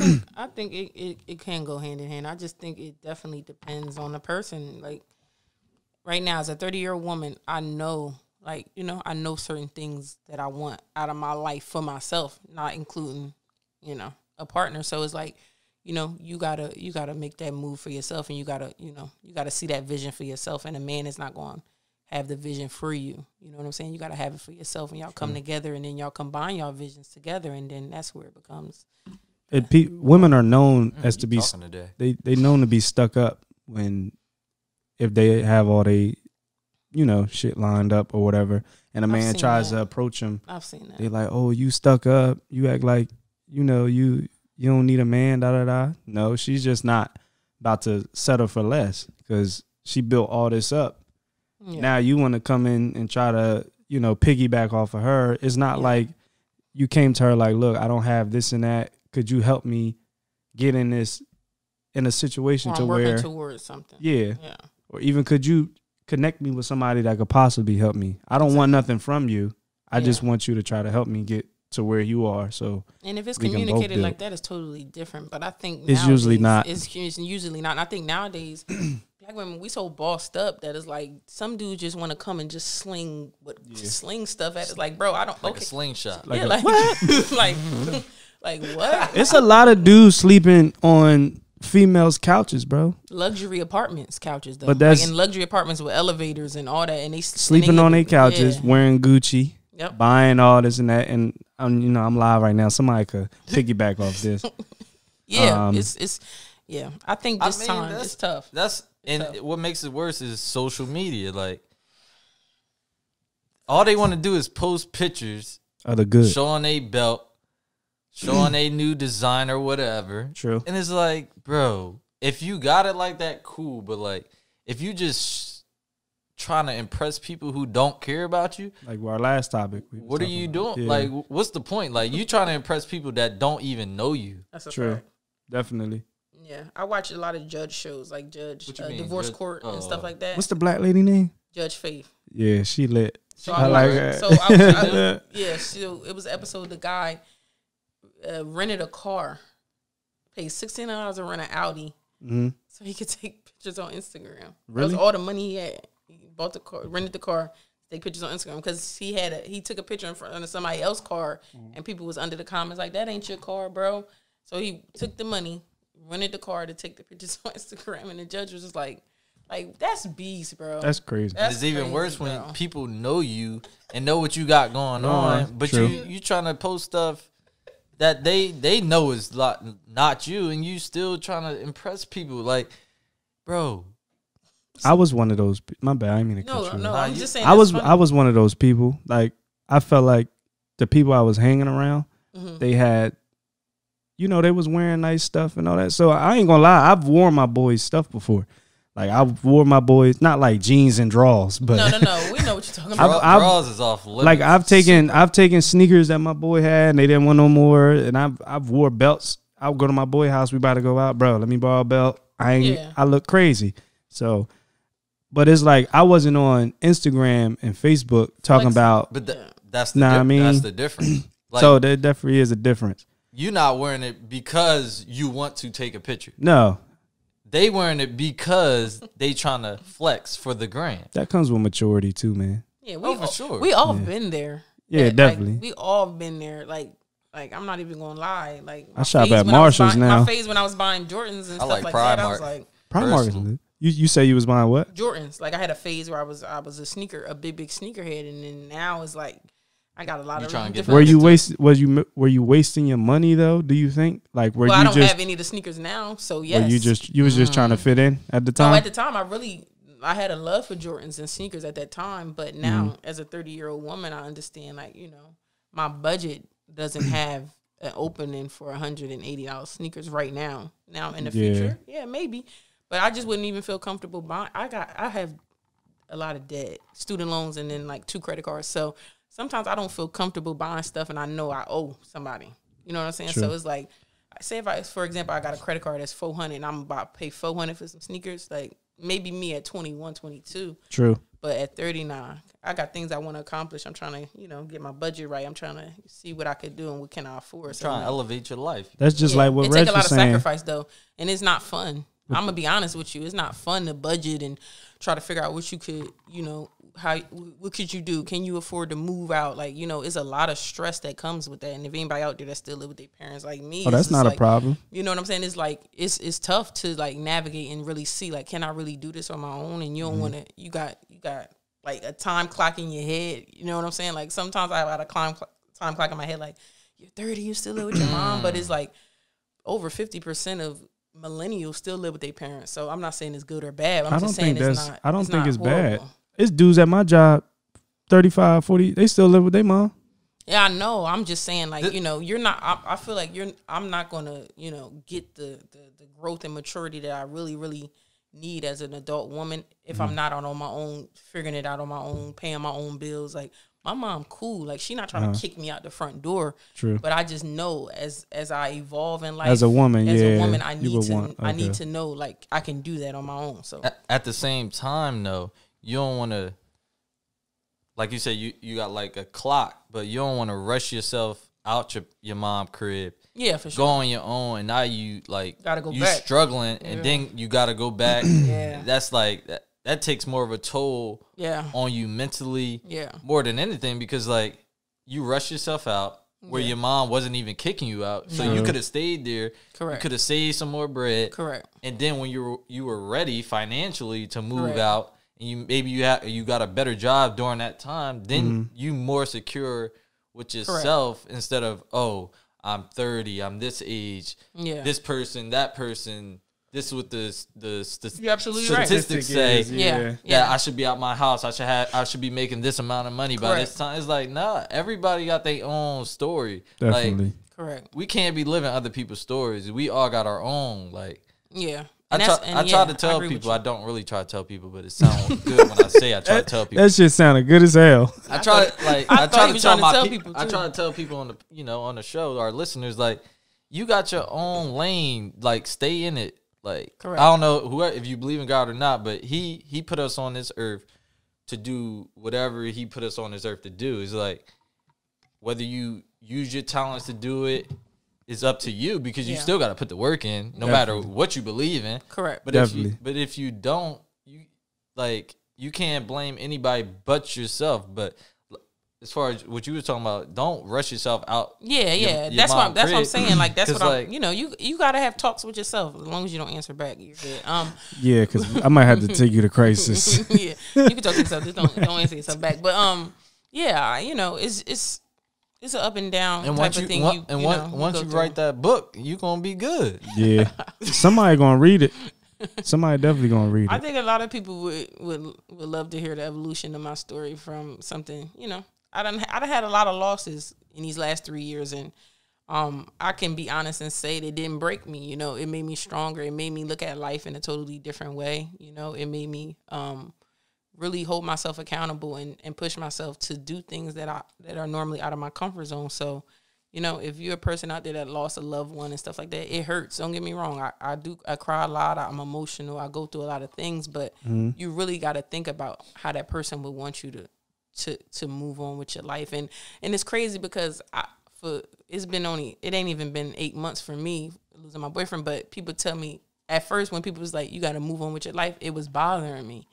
think it can go hand in hand. I just think it definitely depends on the person. Like right now, as a 30-year-old woman, I know, like, you know, I know certain things that I want out of my life for myself, not including, you know, a partner. So it's like, you know, you gotta make that move for yourself, and you gotta see that vision for yourself. And a man is not going to have the vision for you. You know what I'm saying? You gotta have it for yourself, and y'all come together, and then y'all combine y'all visions together, and then that's where it becomes. Women are known as to be they known to be stuck up if they have all they, you know, shit lined up or whatever, and a man tries to approach them. I've seen that. They like, oh, you stuck up. You act like, you know, you don't need a man. Da da da. No, she's just not about to settle for less because she built all this up. Yeah. Now you want to come in and try to, you know, piggyback off of her. It's not like you came to her like, look, I don't have this and that. Could you help me get in a situation to where towards something? Yeah. Or even could you connect me with somebody that could possibly help me? I don't want nothing from you. I just want you to try to help me get to where you are. So, and if it's communicated like that, it's totally different. But I think it's usually not. It's usually not. And I think nowadays, black women, we so bossed up that it's like some dudes just want to come and just sling stuff at us. Like, bro, I don't a slingshot. Like what? Like what? It's a lot of dudes sleeping on females' couches, bro. Luxury apartments, couches though. But that's like in luxury apartments with elevators and all that, and they sleeping on their couches, wearing Gucci, buying all this and that. And I'm live right now. Somebody could piggyback off this. Yeah, it's I think this time it's tough. What makes it worse is social media. Like all they want to do is post pictures of the good, showing a belt. Showing a new design or whatever. True. And it's like, bro, if you got it like that, cool. But like, if you just trying to impress people who don't care about you. Like our last topic. What are you doing? Yeah. Like, what's the point? Like, you trying to impress people that don't even know you. That's true. Definitely. Yeah. I watch a lot of judge shows, like Divorce Court and stuff like that. What's the black lady name? Judge Faith. Yeah, she lit. So I like her. So it was an episode, the guy rented a car, paid $16 to rent an Audi, so he could take pictures on Instagram. Really? That was all the money he had. He bought the car, rented the car, take pictures on Instagram because he took a picture in front of somebody else's car, and people was under the comments like, "That ain't your car, bro." So he took the money, rented the car to take the pictures on Instagram, and the judge was just like that's beast, bro. That's crazy. It's even worse when people know you and know what you got going on, but you trying to post stuff that they know is not you, and you still trying to impress people. Like, bro, I was one of those. My bad. I didn't mean to cut you. No, I'm just saying. I was one of those people. Like, I felt like the people I was hanging around, they had, you know, they was wearing nice stuff and all that. So I ain't gonna lie, I've worn my boys' stuff before. Like I wore my boys, not like jeans and drawers, but no, we know what you're talking about. Drawers is off limits. like I've taken sneakers that my boy had and they didn't want no more, and I've wore belts. I'll go to my boy house. We about to go out, bro. Let me borrow a belt. I look crazy. So, but it's like I wasn't on Instagram and Facebook talking about. But that's the difference. Like, so there definitely is a difference. You not wearing it because you want to take a picture. No. They wearing it because they trying to flex for the gram. That comes with maturity too, man. Yeah, for sure. We all been there. Yeah, definitely. Like, we all been there. Like I'm not even gonna lie. Like I shop at Marshalls now. My phase when I was buying Jordans and stuff like that, I was like, Primark. You say you was buying what? Jordans. Like I had a phase where I was a big sneakerhead, and then now it's like I got a lot of different. Were you wasting your money though? Do you think? Like were you I don't have any of the sneakers now, so yes. You was just trying to fit in at the time? No, at the time I had a love for Jordans and sneakers at that time, but now as a 30-year-old woman, I understand, like, you know, my budget doesn't have an opening for $180 sneakers right now. Now in the future, yeah, maybe, but I just wouldn't even feel comfortable buying. I have a lot of debt, student loans, and then like 2 credit cards. So sometimes I don't feel comfortable buying stuff, and I know I owe somebody. You know what I'm saying? True. So it's like, say for example, I got a credit card that's $400, and I'm about to pay $400 for some sneakers. Like maybe me at 21, 22. True. But at 39, I got things I want to accomplish. I'm trying to, you know, get my budget right. I'm trying to see what I could do and what can I afford. Trying to elevate your life. That's just like what Reg was saying. It takes a lot of sacrifice though, and it's not fun. I'm gonna be honest with you. It's not fun to budget and try to figure out what you could, you know, what could you do? Can you afford to move out? Like, you know, it's a lot of stress that comes with that. And if anybody out there that still live with their parents like me, that's not a problem. You know what I'm saying? It's like it's tough to like navigate and really see, like, can I really do this on my own? And you don't want to. You got like a time clock in your head. You know what I'm saying? Like sometimes I got a time clock in my head. Like you're 30, you still live with your mom, but it's like over 50% of millennials still live with their parents. So I'm not saying it's good or bad. I'm just saying it's not. I don't think it's horrible. Bad. It's dudes at my job, 35, 40, they still live with their mom. Yeah, I know. I'm just saying, like, you know, you're not. I feel like I'm not gonna, you know, get the growth and maturity that I really, really need as an adult woman if I'm not on my own, figuring it out on my own, paying my own bills. Like my mom, cool. Like she not trying to kick me out the front door. True. But I just know as I evolve in life, as a woman, I need to know, like, I can do that on my own. So at the same time, though, you don't want to, like you said, you got like a clock, but you don't want to rush yourself out your mom crib. Yeah, for sure. Go on your own, and now you like gotta go you back. Struggling, and then you gotta go back. Yeah, that's like that takes more of a toll. Yeah. On you mentally. Yeah, more than anything, because like you rush yourself out where your mom wasn't even kicking you out, so you could have stayed there. Correct. You could have saved some more bread. Correct. And then when you were ready financially to move out, and you got a better job during that time, then you more secure with yourself instead of, oh, I'm 30, I'm this age, this person, that person, this is what the You're absolutely statistics say. Yeah, I should be out my house. I should be making this amount of money by this time. It's like, nah, everybody got their own story. Definitely. Like, correct. We can't be living other people's stories. We all got our own. Like, yeah. I try to tell people. I don't really try to tell people, but it sounds good when I say I try to tell people. That shit sounded good as hell. I try to tell people on the show, our listeners, like, you got your own lane. Like, stay in it. Like, correct. I don't know if you believe in God or not, but he put us on this earth to do whatever he put us on this earth to do. It's like, whether you use your talents to do it, it's up to you, because you still got to put the work in, no matter what you believe in. Correct. But if you don't, you can't blame anybody but yourself. But as far as what you were talking about, don't rush yourself out. Yeah. That's what I'm saying. Like, that's what I'm. You know, you gotta have talks with yourself. As long as you don't answer back, you're good. Yeah, because I might have to take you to crisis. Yeah, you can talk to yourself. Just don't answer yourself back. But yeah, you know, it's an up and down type of thing. Once you write that book, you gonna be good. Yeah, somebody gonna read it. Somebody definitely gonna read it. I think a lot of people would love to hear the evolution of my story from something, you know, I done had a lot of losses in these last 3 years, and I can be honest and say that it didn't break me. You know, it made me stronger. It made me look at life in a totally different way. You know, it made me really hold myself accountable and push myself to do things that are normally out of my comfort zone. So, you know, if you're a person out there that lost a loved one and stuff like that, it hurts. Don't get me wrong. I cry a lot. I'm emotional. I go through a lot of things, but you really got to think about how that person would want you to move on with your life. And it's crazy because it ain't even been 8 months for me losing my boyfriend, but people tell me at first when people was like, you got to move on with your life, it was bothering me.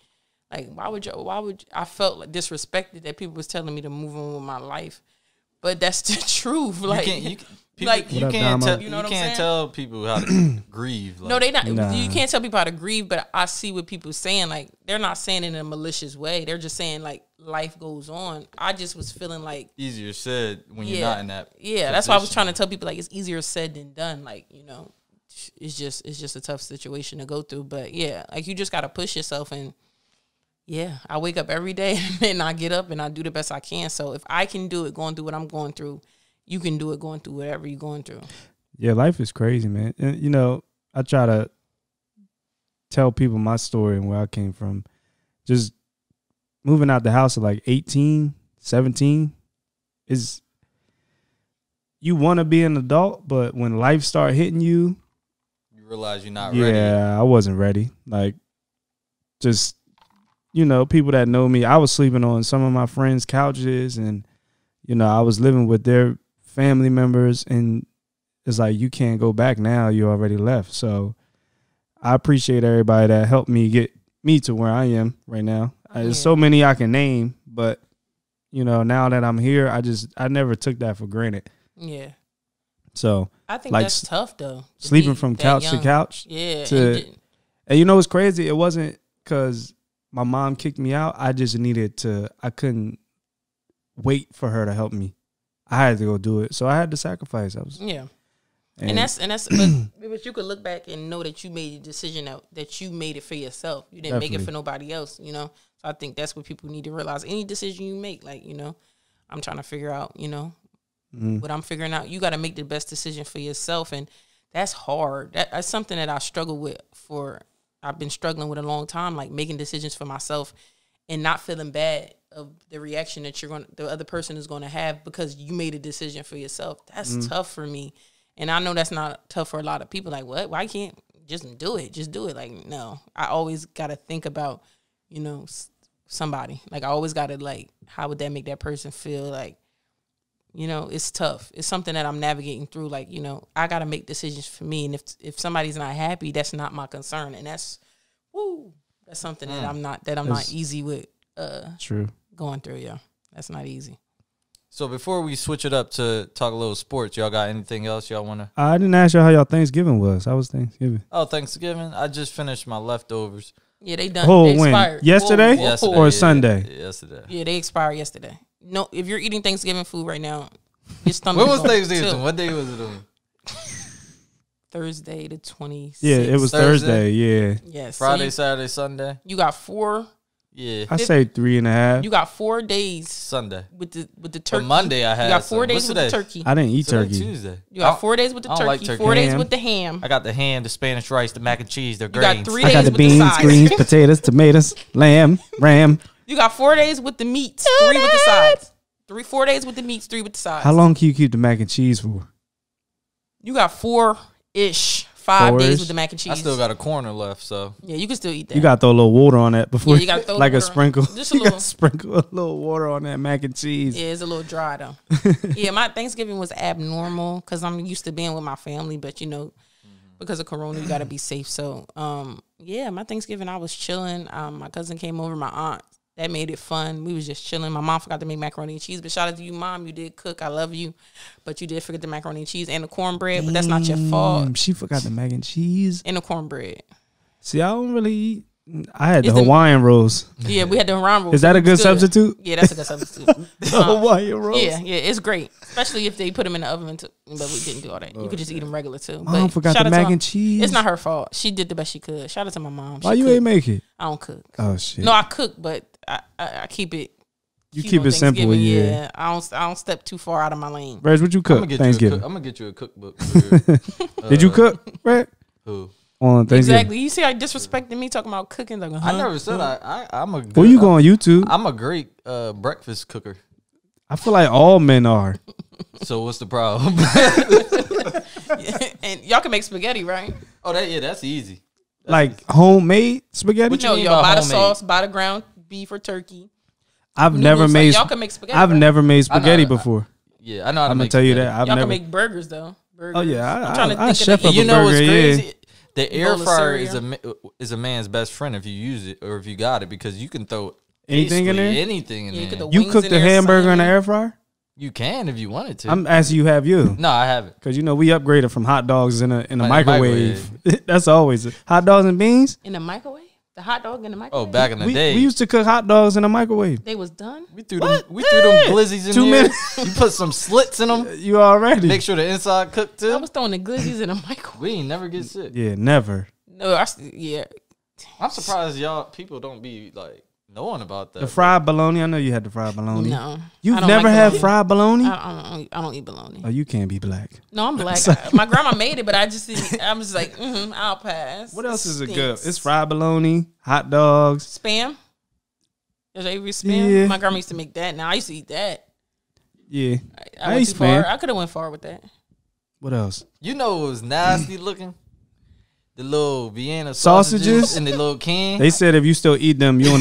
Like, why would I felt like disrespected that people was telling me to move on with my life. But that's the truth. Like, you can't tell people how to grieve. Like, no, they not. Nah. You can't tell people how to grieve. But I see what people saying. Like, they're not saying it in a malicious way. They're just saying like life goes on. I just was feeling like easier said when you're not in that. Yeah, position. That's why I was trying to tell people like it's easier said than done. Like, you know, it's just a tough situation to go through. But yeah, like you just got to push yourself and. Yeah, I wake up every day and I get up and I do the best I can. So if I can do it going through what I'm going through, you can do it going through whatever you're going through. Yeah, life is crazy, man. And, you know, I try to tell people my story and where I came from. Just moving out the house at like 18, 17 is, you want to be an adult, but when life start hitting you. You realize you're not ready. Yeah, I wasn't ready. Like, just. You know, people that know me, I was sleeping on some of my friends' couches and, you know, I was living with their family members and it's like, you can't go back now. You already left. So I appreciate everybody that helped me get me to where I am right now. There's so many I can name, but, you know, now that I'm here, I never took that for granted. Yeah. So I think like, that's tough, though. Sleeping from couch to couch. Yeah. And you know what's crazy? It wasn't because my mom kicked me out. I just I couldn't wait for her to help me. I had to go do it. So I had to sacrifice. And that's but you could look back and know that you made a decision that you made it for yourself. You didn't make it for nobody else, you know? So I think that's what people need to realize. Any decision you make, like, you know, I'm trying to figure out, you know, what I'm figuring out. You got to make the best decision for yourself. And that's hard. That's something that I struggle with I've been struggling with a long time, like making decisions for myself and not feeling bad of the reaction that the other person is going to have because you made a decision for yourself. That's tough for me. And I know that's not tough for a lot of people. Like, what? Why can't just do it? Just do it. Like, no, I always got to think about, you know, somebody. Like, I always got to like, how would that make that person feel? Like, you know, it's tough. It's something that I'm navigating through. Like, you know, I got to make decisions for me. And if somebody's not happy, that's not my concern. And that's something that I'm not easy with going through. Yeah, that's not easy. So before we switch it up to talk a little sports, y'all got anything else y'all want to? I didn't ask y'all how y'all Thanksgiving was. How was Thanksgiving? Oh, Thanksgiving. I just finished my leftovers. Yeah, they done. Oh, they expired. Yesterday? Yesterday or Sunday? Yesterday. Yeah, they expired yesterday. No, if you're eating Thanksgiving food right now, your stomach. When was Thanksgiving? What day was it on? Thursday the 26th. Yeah, it was Thursday. Yeah. Yes. Friday, Saturday, Sunday. You got 4. Yeah. I say 3.5. You got 4 days. Sunday. With the turkey. But Monday I had. You got 4 days with the turkey. I didn't eat turkey. Tuesday. You got 4 days with the turkey. Like turkey. 4 days with the ham. I got the ham, the Spanish rice, the mac and cheese, the you grains. Got 3 days I got the with beans, the sides. greens, potatoes, tomatoes, lamb, ram. You got 4 days with the meats, 3 with the sides. 4 days with the meats, 3 with the sides. How long can you keep the mac and cheese for? You got 4-ish. 5 days with the mac and cheese. I still got a corner left, so yeah, you can still eat that. You got to throw a little water on that before, you got to throw like a sprinkle. Just a little, sprinkle a little water on that mac and cheese. Yeah, it's a little dry though. Yeah, my Thanksgiving was abnormal because I'm used to being with my family, but you know, because of Corona, you got to be safe. So, yeah, my Thanksgiving I was chilling. My cousin came over, my aunt. That made it fun. We was just chilling. My mom forgot to make macaroni and cheese, but shout out to you, Mom. You did cook. I love you, but you did forget the macaroni and cheese and the cornbread. But that's not your fault. She forgot the mac and cheese and the cornbread. See, I don't really eat. I had the Hawaiian rolls. Yeah, we had the Hawaiian rolls. Is that a good substitute? Yeah, that's a good substitute. The Hawaiian rolls. Yeah, it's great, especially if they put them in the oven. But we didn't do all that. You could just eat them regular too. Mom forgot the mac and cheese. It's not her fault. She did the best she could. Shout out to my mom. Why you ain't make it? I don't cook. Oh shit. No, I cook, but I keep it You cute keep on it simple, Thanksgiving. yeah. I don't step too far out of my lane. Reg, what you cook? Thanksgiving. I'm gonna get you a cookbook. For, Did you cook, Reg? Who? On Thanksgiving. Exactly. You see, I disrespecting me talking about cooking. Like, I never said I'm a. Good, Well, you go on YouTube. I'm a great breakfast cooker. I feel like all men are. So what's the problem? And y'all can make spaghetti, right? Oh, that's easy. Like homemade spaghetti? What you No, mean y'all by buy the homemade? sauce, buy the ground beef or turkey. I've Noodles, never like, made. y'all can make spaghetti. I've right? never made spaghetti I- before. Yeah, I know how to I'm gonna make tell you spaghetti. that. I've Y'all never. can make burgers though. Burgers. Oh yeah, I'm trying to I think chef of up the a You know what's burger, crazy? yeah. The air Bowl of fryer cereal. is a man's best friend if you use it or if you got it because you can throw Anything in basically there? anything in Yeah, you there. could throw You wings cook in the there, hamburger in the salmon. air fryer? You can if you wanted to. I'm asking you, have you? No, I haven't. Because you know we upgraded from hot dogs in a the microwave. That's always it. Hot dogs and beans. In the microwave. The hot dog in the Oh, microwave. back in the We day, used to cook hot dogs in a microwave. They was done. we threw them glizzies in 2 there. minutes. You put some slits in them. You already? Make sure the inside cooked I too. was throwing the glizzies in the microwave. We ain't never get sick. Yeah, never. No, yeah. I'm surprised y'all people don't be like knowing about that. The fried bologna. I know you had the fried bologna. No. You've I don't never like had bologna. fried bologna? I don't eat bologna. Oh, you can't be black. No, I'm black. My grandma made it, but I just didn't. I was like, I'll pass. What else is it Stinks. good? It's fried bologna, hot dogs. Spam. There's Avery spam. Yeah. My grandma used to make that. Now I used to eat that. Yeah. I I went eat too far. spam. I could have went far with that. What else? You know it was nasty looking. The little Vienna Sausages? in the little can. They said if you still eat them, you in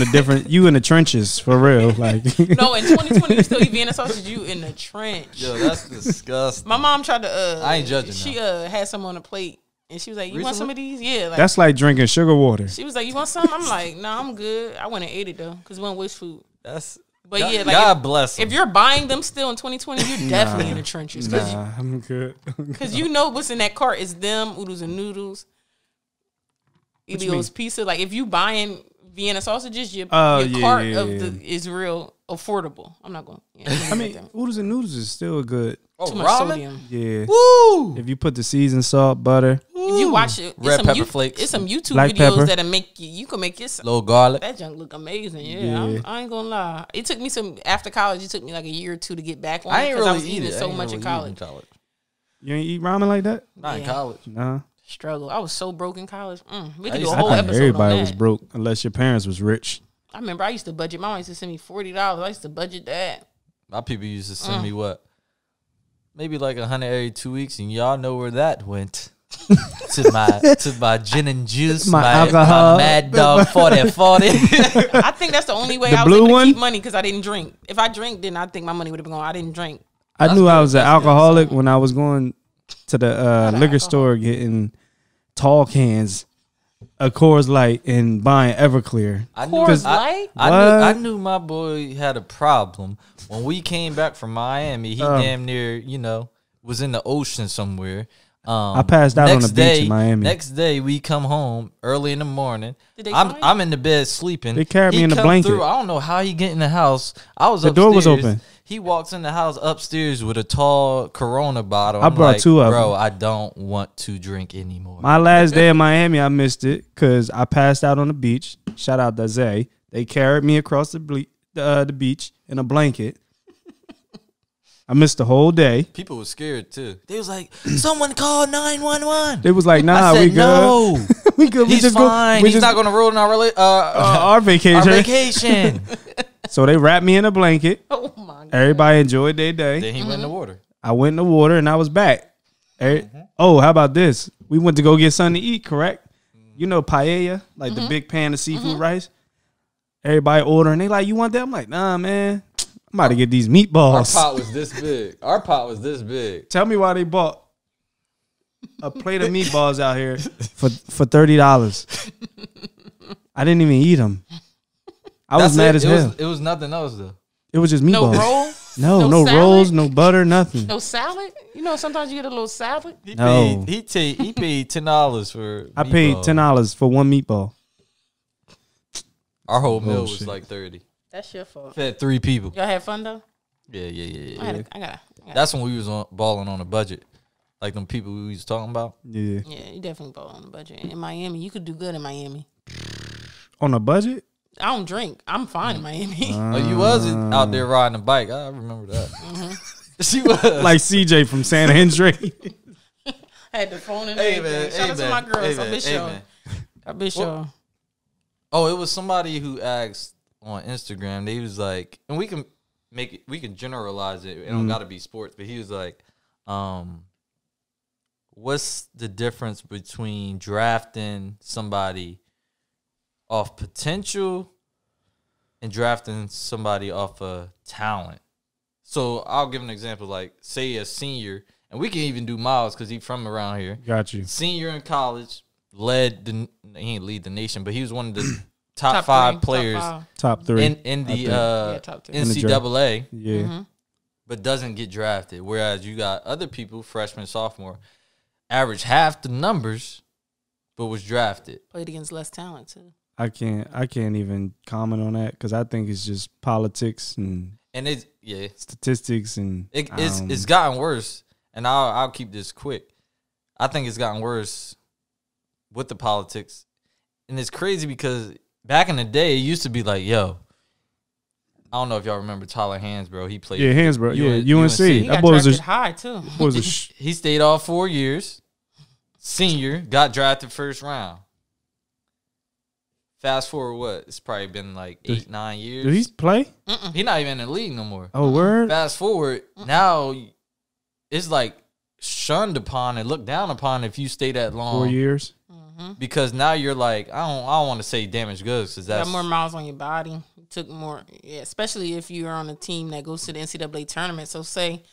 the trenches for real. Like No, in 2020, you still eat Vienna sausage. You in the trench. Yo, that's disgusting. My mom tried to. I ain't judging She now. had some on a plate, and she was like, "You want Recently? some of these?" Yeah, like that's like drinking sugar water. she was like, "You want some?" I'm like, "No, I'm good." I went and ate it though, because we don't waste food. That's But God, yeah, like God bless 'em. if you're buying them still in 2020, you're definitely in the trenches because Nah, I'm good. you know what's in that cart is them oodles and noodles, What you Elio's pizza. Like if you buying Vienna sausages, your Oh, yeah, cart yeah, of yeah. is real affordable. I'm not going. Yeah, I mean, oodles and noodles is still good. oh, too much ramen? sodium. Yeah. Woo! If you put the seasoned salt, butter. If you watch it, Red pepper flakes. It's some YouTube Black videos pepper. that'll make you can make it. Little garlic. That junk look amazing. Yeah, Yeah. I ain't gonna lie. It took me after college. It took me like a year or two to get back on. I it ain't 'cause I really was eat eating it. I so ain't much really in eat college. You ain't eat ramen like that? Not in Yeah. college. Nah. Struggle. I was so broke in college. We I could do used a to- whole I think episode everybody on was that. broke unless your parents was rich. I remember I used to budget. My mom used to send me $40. I used to budget that. My people used to send me what? Maybe like 100 every 2 weeks, and y'all know where that went. to my gin and juice, My my alcohol. my Mad Dog 4040. I think that's the only way The I was blue able to one? keep money because I didn't drink. If I drank, then I think my money would have been gone. I didn't drink. I knew I was an That's good. alcoholic when I was going to the an liquor alcoholic. store getting tall cans of Coors Light and buying Everclear. I Coors Light? I What? knew my boy had a problem when we came back from Miami. He damn near, was in the ocean somewhere. I passed out on next the beach day, in Miami. Next day, we come home early in the morning. Did they find you? I'm in the bed sleeping. They carried me He in a come blanket. through. I don't know how he get in the house. I was The upstairs. door was open. He walks in the house upstairs with a tall Corona bottle. I I'm brought like, two of bro, them. I don't want to drink anymore. My last day in Miami, I missed it because I passed out on the beach. Shout out to Zay. They carried me across the beach in a blanket. I missed the whole day. People were scared too. They was like, someone call 911. They was like, nah, I said, we good. no. We good. We He's just fine. go. We He's just not going to ruin our vacation. our vacation. So they wrapped me in a blanket. Oh my god! Everybody enjoyed their day. Then he went in the water. I went in the water and I was back. Oh, how about this? We went to go get something to eat, correct? You know paella, like the big pan of seafood rice. Everybody ordering. They like, you want that? I'm like, nah, man. I'm about to get these Our meatballs. pot was this big. Our pot was this big. Tell me why they bought a plate of meatballs out here for $30. I didn't even eat them. I was That's mad it. as It hell. it was nothing else though. It was just No meatballs. roll, No No salad? rolls, no butter, nothing. no salad. You know, sometimes you get a little salad. He No. paid, he paid $10 for. I paid meatball. $10 for one meatball. Our whole meal was Bullshit. like 30. That's your fault. Fed 3 people. Y'all had fun though. Yeah. I gotta. That's when we was balling on a budget, like them people we was talking about. Yeah. Yeah, you definitely bought on the budget. In Miami, you could do good in Miami. On a budget? don't drink. I'm fine in Miami. Oh, you was out there riding a bike. I remember that. She was like CJ from San Andre. Had the phone in Hey, there. man. Shout Hey, out to man. my girls. Hey, I man. miss Hey, y'all. man. I miss y'all. Oh, it was somebody who asked on Instagram. They was like, and we can generalize it. It don't got to be sports, but he was like, what's the difference between drafting somebody off potential and drafting somebody off of talent? So I'll give an example. Like, say a senior, and we can even do Miles because he's from around here. Got you. Senior in college, he ain't lead the nation, but he was one of the top 5 players Top 3 in the top 3. NCAA. Yeah. But doesn't get drafted. Whereas you got other people, freshman, sophomore, average half the numbers, but was drafted. Played against less talent too. I can't even comment on that because I think it's just politics and it's statistics and it's gotten worse. And I'll keep this quick. I think it's gotten worse with the politics, and it's crazy because back in the day, it used to be like, yo, I don't know if y'all remember Tyler Hansbrough. He played. Yeah, Hansbrough. UNC. He That got boy was drafted high too. He stayed all 4 years. Senior, got drafted first round. Fast forward, what? It's probably been like 8-9 years. Did he play? He not even in the league no more. Oh, word. Fast forward, now it's like shunned upon and looked down upon if you stay that long. 4 years. Because now you're like, I don't want to say damaged goods because that's got more miles on your body. You took more, especially if you're on a team that goes to the NCAA tournament. So say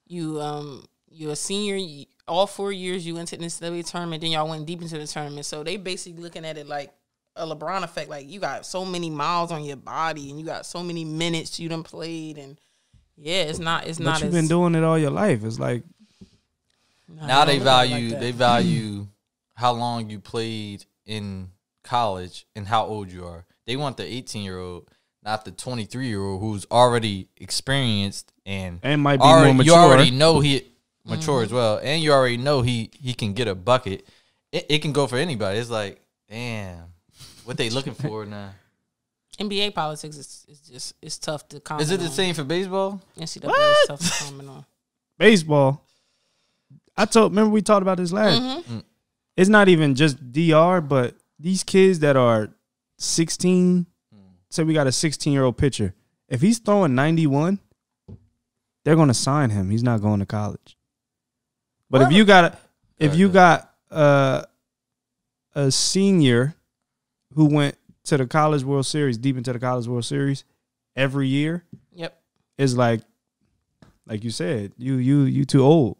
you're a senior, all 4 years you went to the NCAA tournament, then y'all went deep into the tournament. So they basically looking at it like a LeBron effect. Like, you got so many miles on your body and you got so many minutes you done played, and it's not. But you've been doing it all your life. It's like now they value how long you played in college and how old you are. They want the 18-year-old, not the 23-year-old who's already experienced and might be more mature. You already know he mature as well, and you already know he can get a bucket. It can go for anybody. It's like, damn, what they looking for now? NBA politics is tough to comment. Is it the on. same for baseball? NCAA is tough to comment on. Baseball. Remember we talked about this last. It's not even just DR, but these kids that are 16, say we got a 16-year-old pitcher. If he's throwing 91, they're going to sign him. He's not going to college. But if you got a senior who went to the College World Series, deep into the College World Series every year, it's like you said, you too old.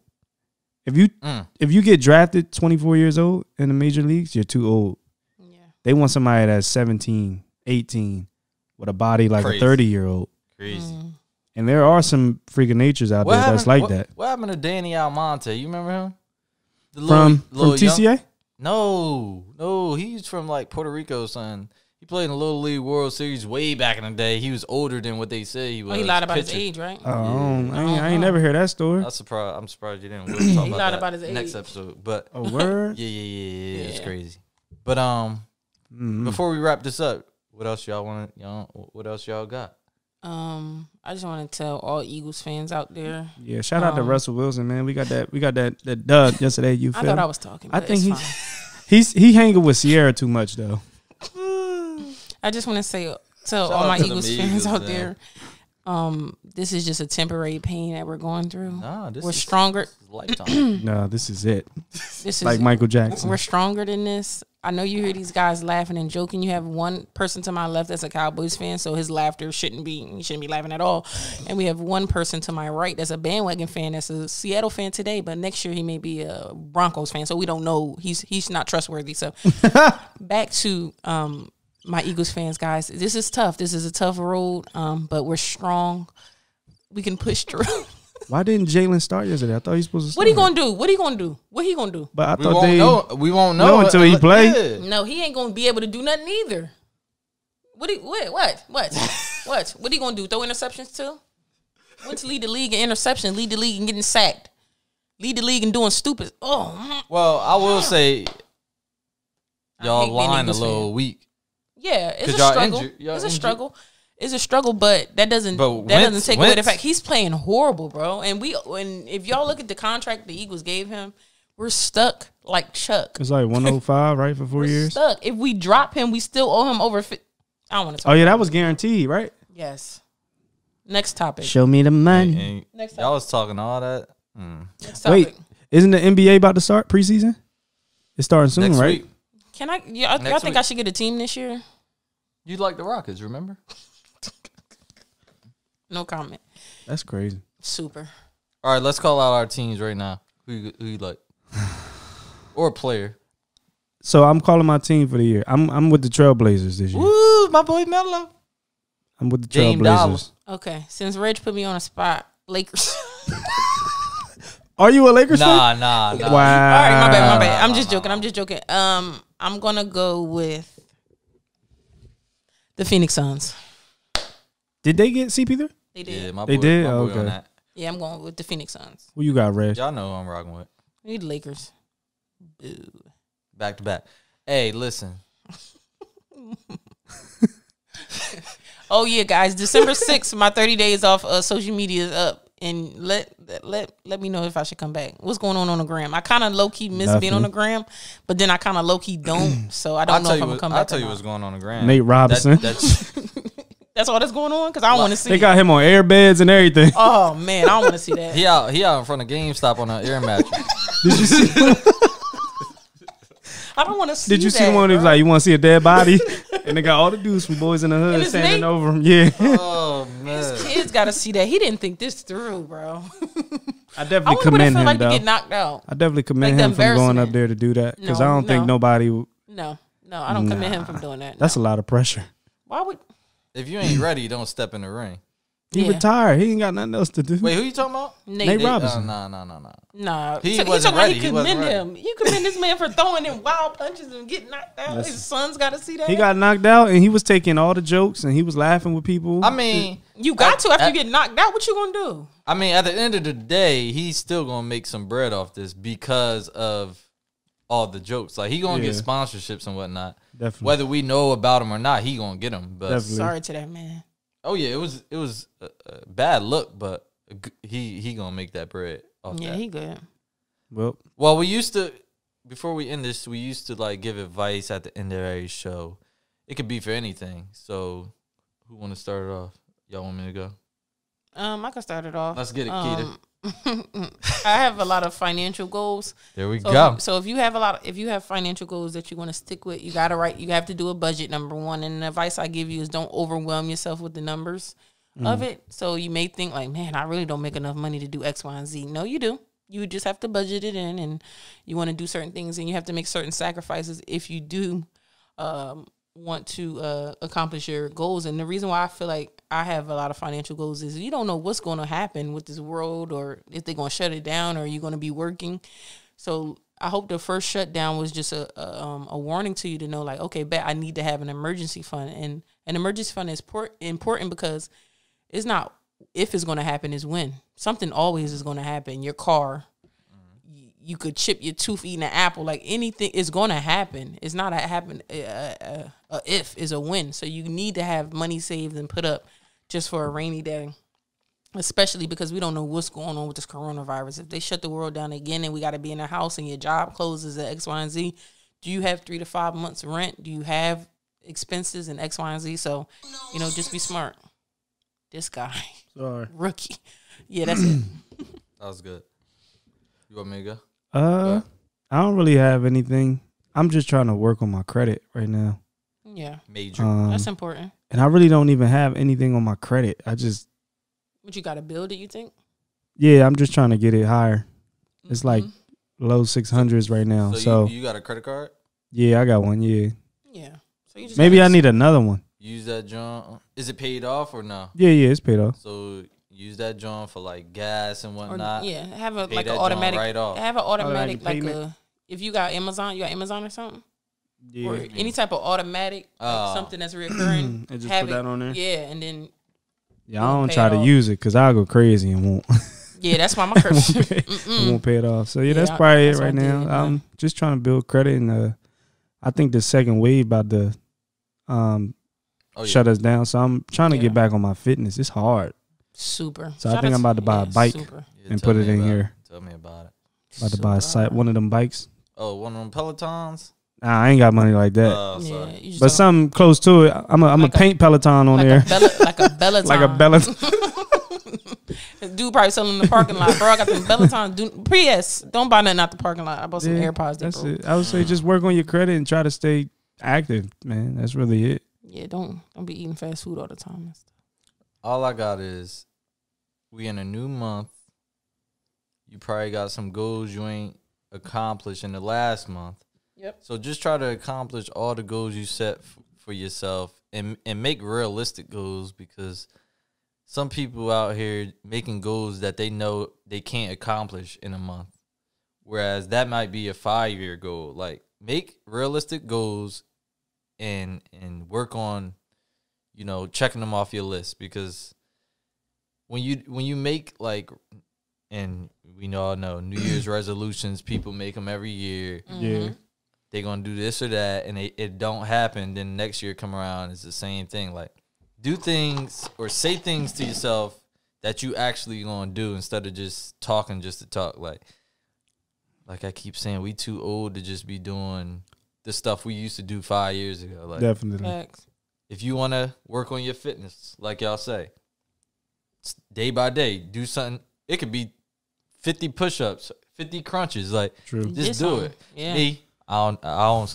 If you get drafted 24 years old in the major leagues, you're too old. Yeah. They want somebody that's 17, 18 with a body like a 30-year-old. Crazy. And there are some freaking natures out there that's like that. What happened to Danny Almonte? You remember him? From TCA? No, he's from like Puerto Rico, son. He played in the Little League World Series way back in the day. He was older than what they said he was. He lied about his age, right? I ain't never heard that story. I'm surprised you didn't. We'll talk he lied about his age next episode. But word? Yeah. It's crazy. But before we wrap this up, what else y'all got? I just want to tell all Eagles fans out there. Yeah, shout out to Russell Wilson, man. We got that dub yesterday. You feel? I thought I was talking. I think he hanging with Sierra too much though. I just want to say, tell all my Eagles fans out there, this is just a temporary pain that we're going through. Nah, we're stronger. Lifetime. No, this is it. This like is Michael Jackson. We're stronger than this. I know you hear these guys laughing and joking. You have one person to my left that's a Cowboys fan, so his laughter he shouldn't be laughing at all. And we have one person to my right that's a bandwagon fan, that's a Seattle fan today, but next year he may be a Broncos fan, so we don't know. He's not trustworthy. So back to my Eagles fans, guys. This is tough. This is a tough road, but we're strong. We can push through. Why didn't Jalen start yesterday? I thought he was supposed to start. What he gonna do? What he gonna do? But I thought we won't know until he play. Yeah. No, he ain't gonna be able to do nothing either. What he gonna do? Throw interceptions too? Went to lead the league in interceptions, lead the league in getting sacked, lead the league in doing stupid. Oh, well, I will say y'all line a little weak. Yeah, it's a 'Cause y'all struggle. injured. Y'all It's a injured. struggle. It's a struggle, but that doesn't take away the fact he's playing horrible, bro. And if y'all look at the contract the Eagles gave him, we're stuck like Chuck. It's like 105, right, for 4 years. Stuck. If we drop him, we still owe him over. I don't want to talk. Oh yeah, that was guaranteed, right? Yes. Next topic. Show me the money. Next topic. Y'all was talking all that. Next topic. Wait, isn't the NBA about to start preseason? It's starting soon, Next right? week. Can I? Y'all think I should get a team this year? You like the Rockets, remember? No comment. That's crazy. Super. All right, let's call out our teams right now. Who you like? Or a player. So I'm calling my team for the year. I'm with the Trailblazers this year. Woo, my boy Melo. I'm with the Dame Dollar. Trailblazers. Okay. Since Reg put me on a spot, Lakers. Are you a Lakers fan? Nah. Wow. All right, my bad. I'm just joking. I'm gonna go with the Phoenix Suns. Did they get CP3? They did. Yeah, my They boy, did? my boy Okay. on that. Yeah, I'm going with the Phoenix Suns. Who you got, Reg? Y'all know who I'm rocking with. We need the Lakers. Boo. Back to back. Hey, listen. Oh yeah, guys. December 6th, my 30 days off social media is up. And let me know if I should come back. What's going on the gram? I kind of low key miss being on the gram, but then I kind of low key don't. So I don't know if I'm gonna come back. I'll tell you what's going on the gram. Nate Robinson. That's all that's going on because I don't want to see. They got him on air beds and everything. Oh man, I don't want to see that. he out in front of GameStop on an air mattress. Did you see? I don't want to see. Did you see the one that was like, you want to see a dead body? And they got all the dudes from Boys in the Hood standing over him. Yeah. Oh man, His kids got to see that. He didn't think this through, bro. I definitely commend him, like though. to get knocked out. I definitely commend Like him from going up there to do that because I don't think nobody. No, I don't commend him from doing that. That's a lot of pressure. Why would? if you ain't ready, don't step in the ring. He retired. He ain't got nothing else to do. Wait, who you talking about? Nate Robinson. Nah. He wasn't ready. You commend him. You commend this man for throwing in wild punches and getting knocked out. His son's got to see that. He got knocked out and he was taking all the jokes and he was laughing with people. I mean, you got to after you get knocked out. What you gonna do? I mean, at the end of the day, he's still gonna make some bread off this because of all the jokes. Like he gonna get sponsorships and whatnot. Definitely. Whether we know about him or not, he gonna get them. But Definitely. Sorry to that man. oh yeah, it was a bad look, but he gonna make that bread off that. Yeah, he good. Well, we used to, before we end this, we used to like give advice at the end of every show. It could be for anything. So, who want to start it off? Y'all want me to go? I can start it off. Let's get it, Kida. I have a lot of financial goals. There we go. So if you have financial goals that you want to stick with, you have to do a budget, number one. And the advice I give you is don't overwhelm yourself with the numbers of it. So you may think like, man, I really don't make enough money to do X, Y, and Z. No, you do. You just have to budget it in, and you want to do certain things, and you have to make certain sacrifices if you do want to accomplish your goals. And the reason why I feel like I have a lot of financial goals is you don't know what's going to happen with this world, or if they're going to shut it down, or you're going to be working. So I hope the first shutdown was just a warning to you to know, like, okay, I need to have an emergency fund. And an emergency fund is important because it's not if it's going to happen, is when. Something always is going to happen. Your car, you could chip your tooth eating an apple. Like anything is going to happen. It's not a happen. If is a win. So you need to have money saved and put up just for a rainy day. Especially because we don't know what's going on with this coronavirus. If they shut the world down again and we got to be in the house and your job closes at X, Y, and Z, do you have 3 to 5 months rent? Do you have expenses in X, Y, and Z? So, just be smart. This guy. Sorry. Rookie. Yeah, that's it. That was good. You want me to go? I don't really have anything. I'm just trying to work on my credit right now. Yeah. Major. That's important. And I really don't even have anything on my credit. What you got to build it, you think? Yeah, I'm just trying to get it higher. It's like low 600s right now. So you got a credit card? Yeah, I got one. Yeah. Yeah. So you just maybe I need another one. Use that John. Is it paid off or no? Yeah, it's paid off. So use that John for like gas and whatnot. Have an automatic. Right off. Have an automatic payment. if you got Amazon, or something. Yeah. Or any type of automatic, something that's recurring. And just put that on there. Yeah, and then. Yeah, I don't try to use it because I'll go crazy and won't. Yeah, that's why my credit. I won't pay it off. So yeah, that's probably it right now. I'm just trying to build credit, and I think the second wave about to shut us down. So I'm trying to get back on my fitness. It's hard. Super. So I think I'm about to buy a bike and put it in here. Tell me about it. About to buy a site, one of them bikes. Oh, one of them Pelotons? Nah, I ain't got money like that. But something close to it. I'm a paint Peloton on there. Like a Peloton. Like a Peloton. Dude probably selling in the parking lot. Bro, I got them Peloton. P.S. Don't buy nothing out the parking lot. I bought some AirPods. That's it. I would say just work on your credit and try to stay active, man. That's really it. Yeah, don't be eating fast food all the time and stuff. All I got is we in a new month. You probably got some goals you ain't accomplished in the last month. Yep. So just try to accomplish all the goals you set for yourself and make realistic goals, because some people out here making goals that they know they can't accomplish in a month, whereas that might be a 5-year goal. Like, make realistic goals and work on, you know, checking them off your list, because when you make, like, and we all know New Year's resolutions, people make them every year. Yeah. They're going to do this or that, and it don't happen. Then next year come around, it's the same thing. Like, do things or say things to yourself that you actually going to do instead of just talking just to talk. Like I keep saying, we too old to just be doing the stuff we used to do 5 years ago. Like, definitely. If you want to work on your fitness, like y'all say, day by day, do something. It could be 50 push-ups, 50 crunches. Like, true. Just do it. Yeah. Me, I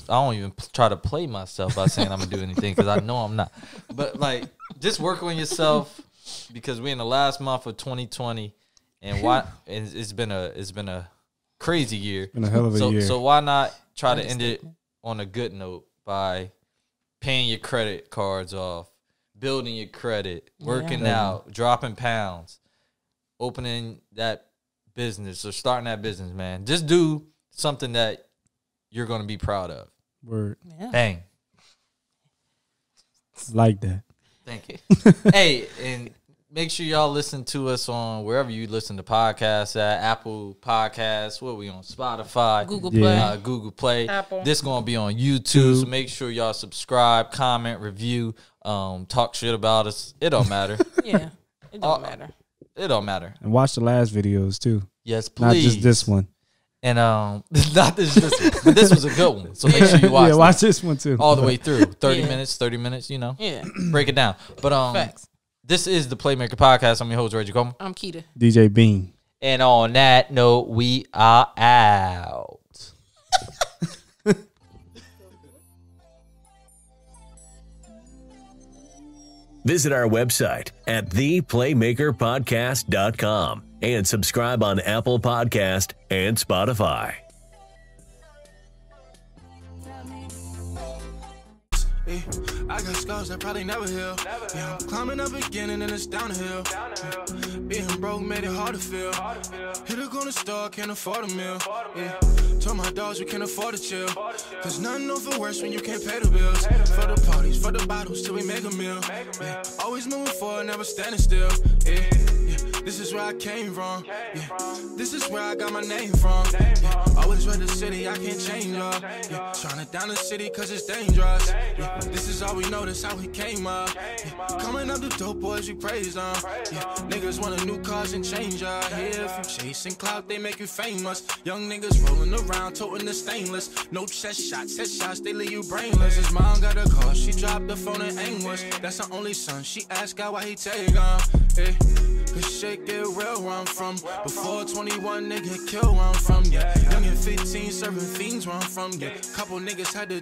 don't even try to play myself by saying I'm gonna do anything, because I know I'm not. But, like, just work on yourself, because we're in the last month of 2020, and it's been a crazy year. Been a hell of a year. So why not try to end it on a good note by paying your credit cards off, building your credit, working out, dropping pounds, opening that business or starting that business, man. Just do something that you're going to be proud of. Word. Yeah. Bang. Like that. Thank you. Hey, and make sure y'all listen to us on wherever you listen to podcasts at. Apple Podcasts. What are we on? Spotify. Google Play. Google Play. Apple. This going to be on YouTube. So make sure y'all subscribe, comment, review, talk shit about us. It don't matter. Yeah. It don't matter. It don't matter. And watch the last videos too. Yes, please. Not just this one. And not this one. But this was a good one. So make sure you watch. Yeah, watch this one too. All the way through. 30 minutes, you know. Yeah. Break it down. But Facts. this is the Playmaker Podcast. I'm your host, Reggie Coleman. I'm Kida. DJ Bean. And on that note, we are out. Visit our website at theplaymakerpodcast.com and subscribe on Apple Podcast and Spotify. I got scars that probably never heal. Yeah, I'm climbing up again and then it's downhill. Being broke made it hard to feel. Hit a corner store, can't afford a meal. Yeah, told my dogs we can't afford to chill. Cause nothing over worse when you can't pay the bills. For the parties, for the bottles, till we make a meal. Yeah, always moving forward, never standing still. Yeah, this is where I came from. Yeah, this is where I got my name from. Yeah, always read the city, I can't change up. Yeah, trying to down the city cause it's dangerous. Yeah, this is all we know, this how we came up. Yeah, coming up the dope boys, we praise them. Yeah, niggas want new cars and change out here. From chasing clout, they make you famous. Young niggas rolling around, toting the stainless. No chest shots, they leave you brainless. His mom got a call, she dropped the phone in anguish. That's her only son, she asked God why he take her. Hey, cause shit get real where I'm from. Before 21, nigga kill where I'm from. Yeah, young and 15, serving fiends where I'm from. Yeah, couple niggas had to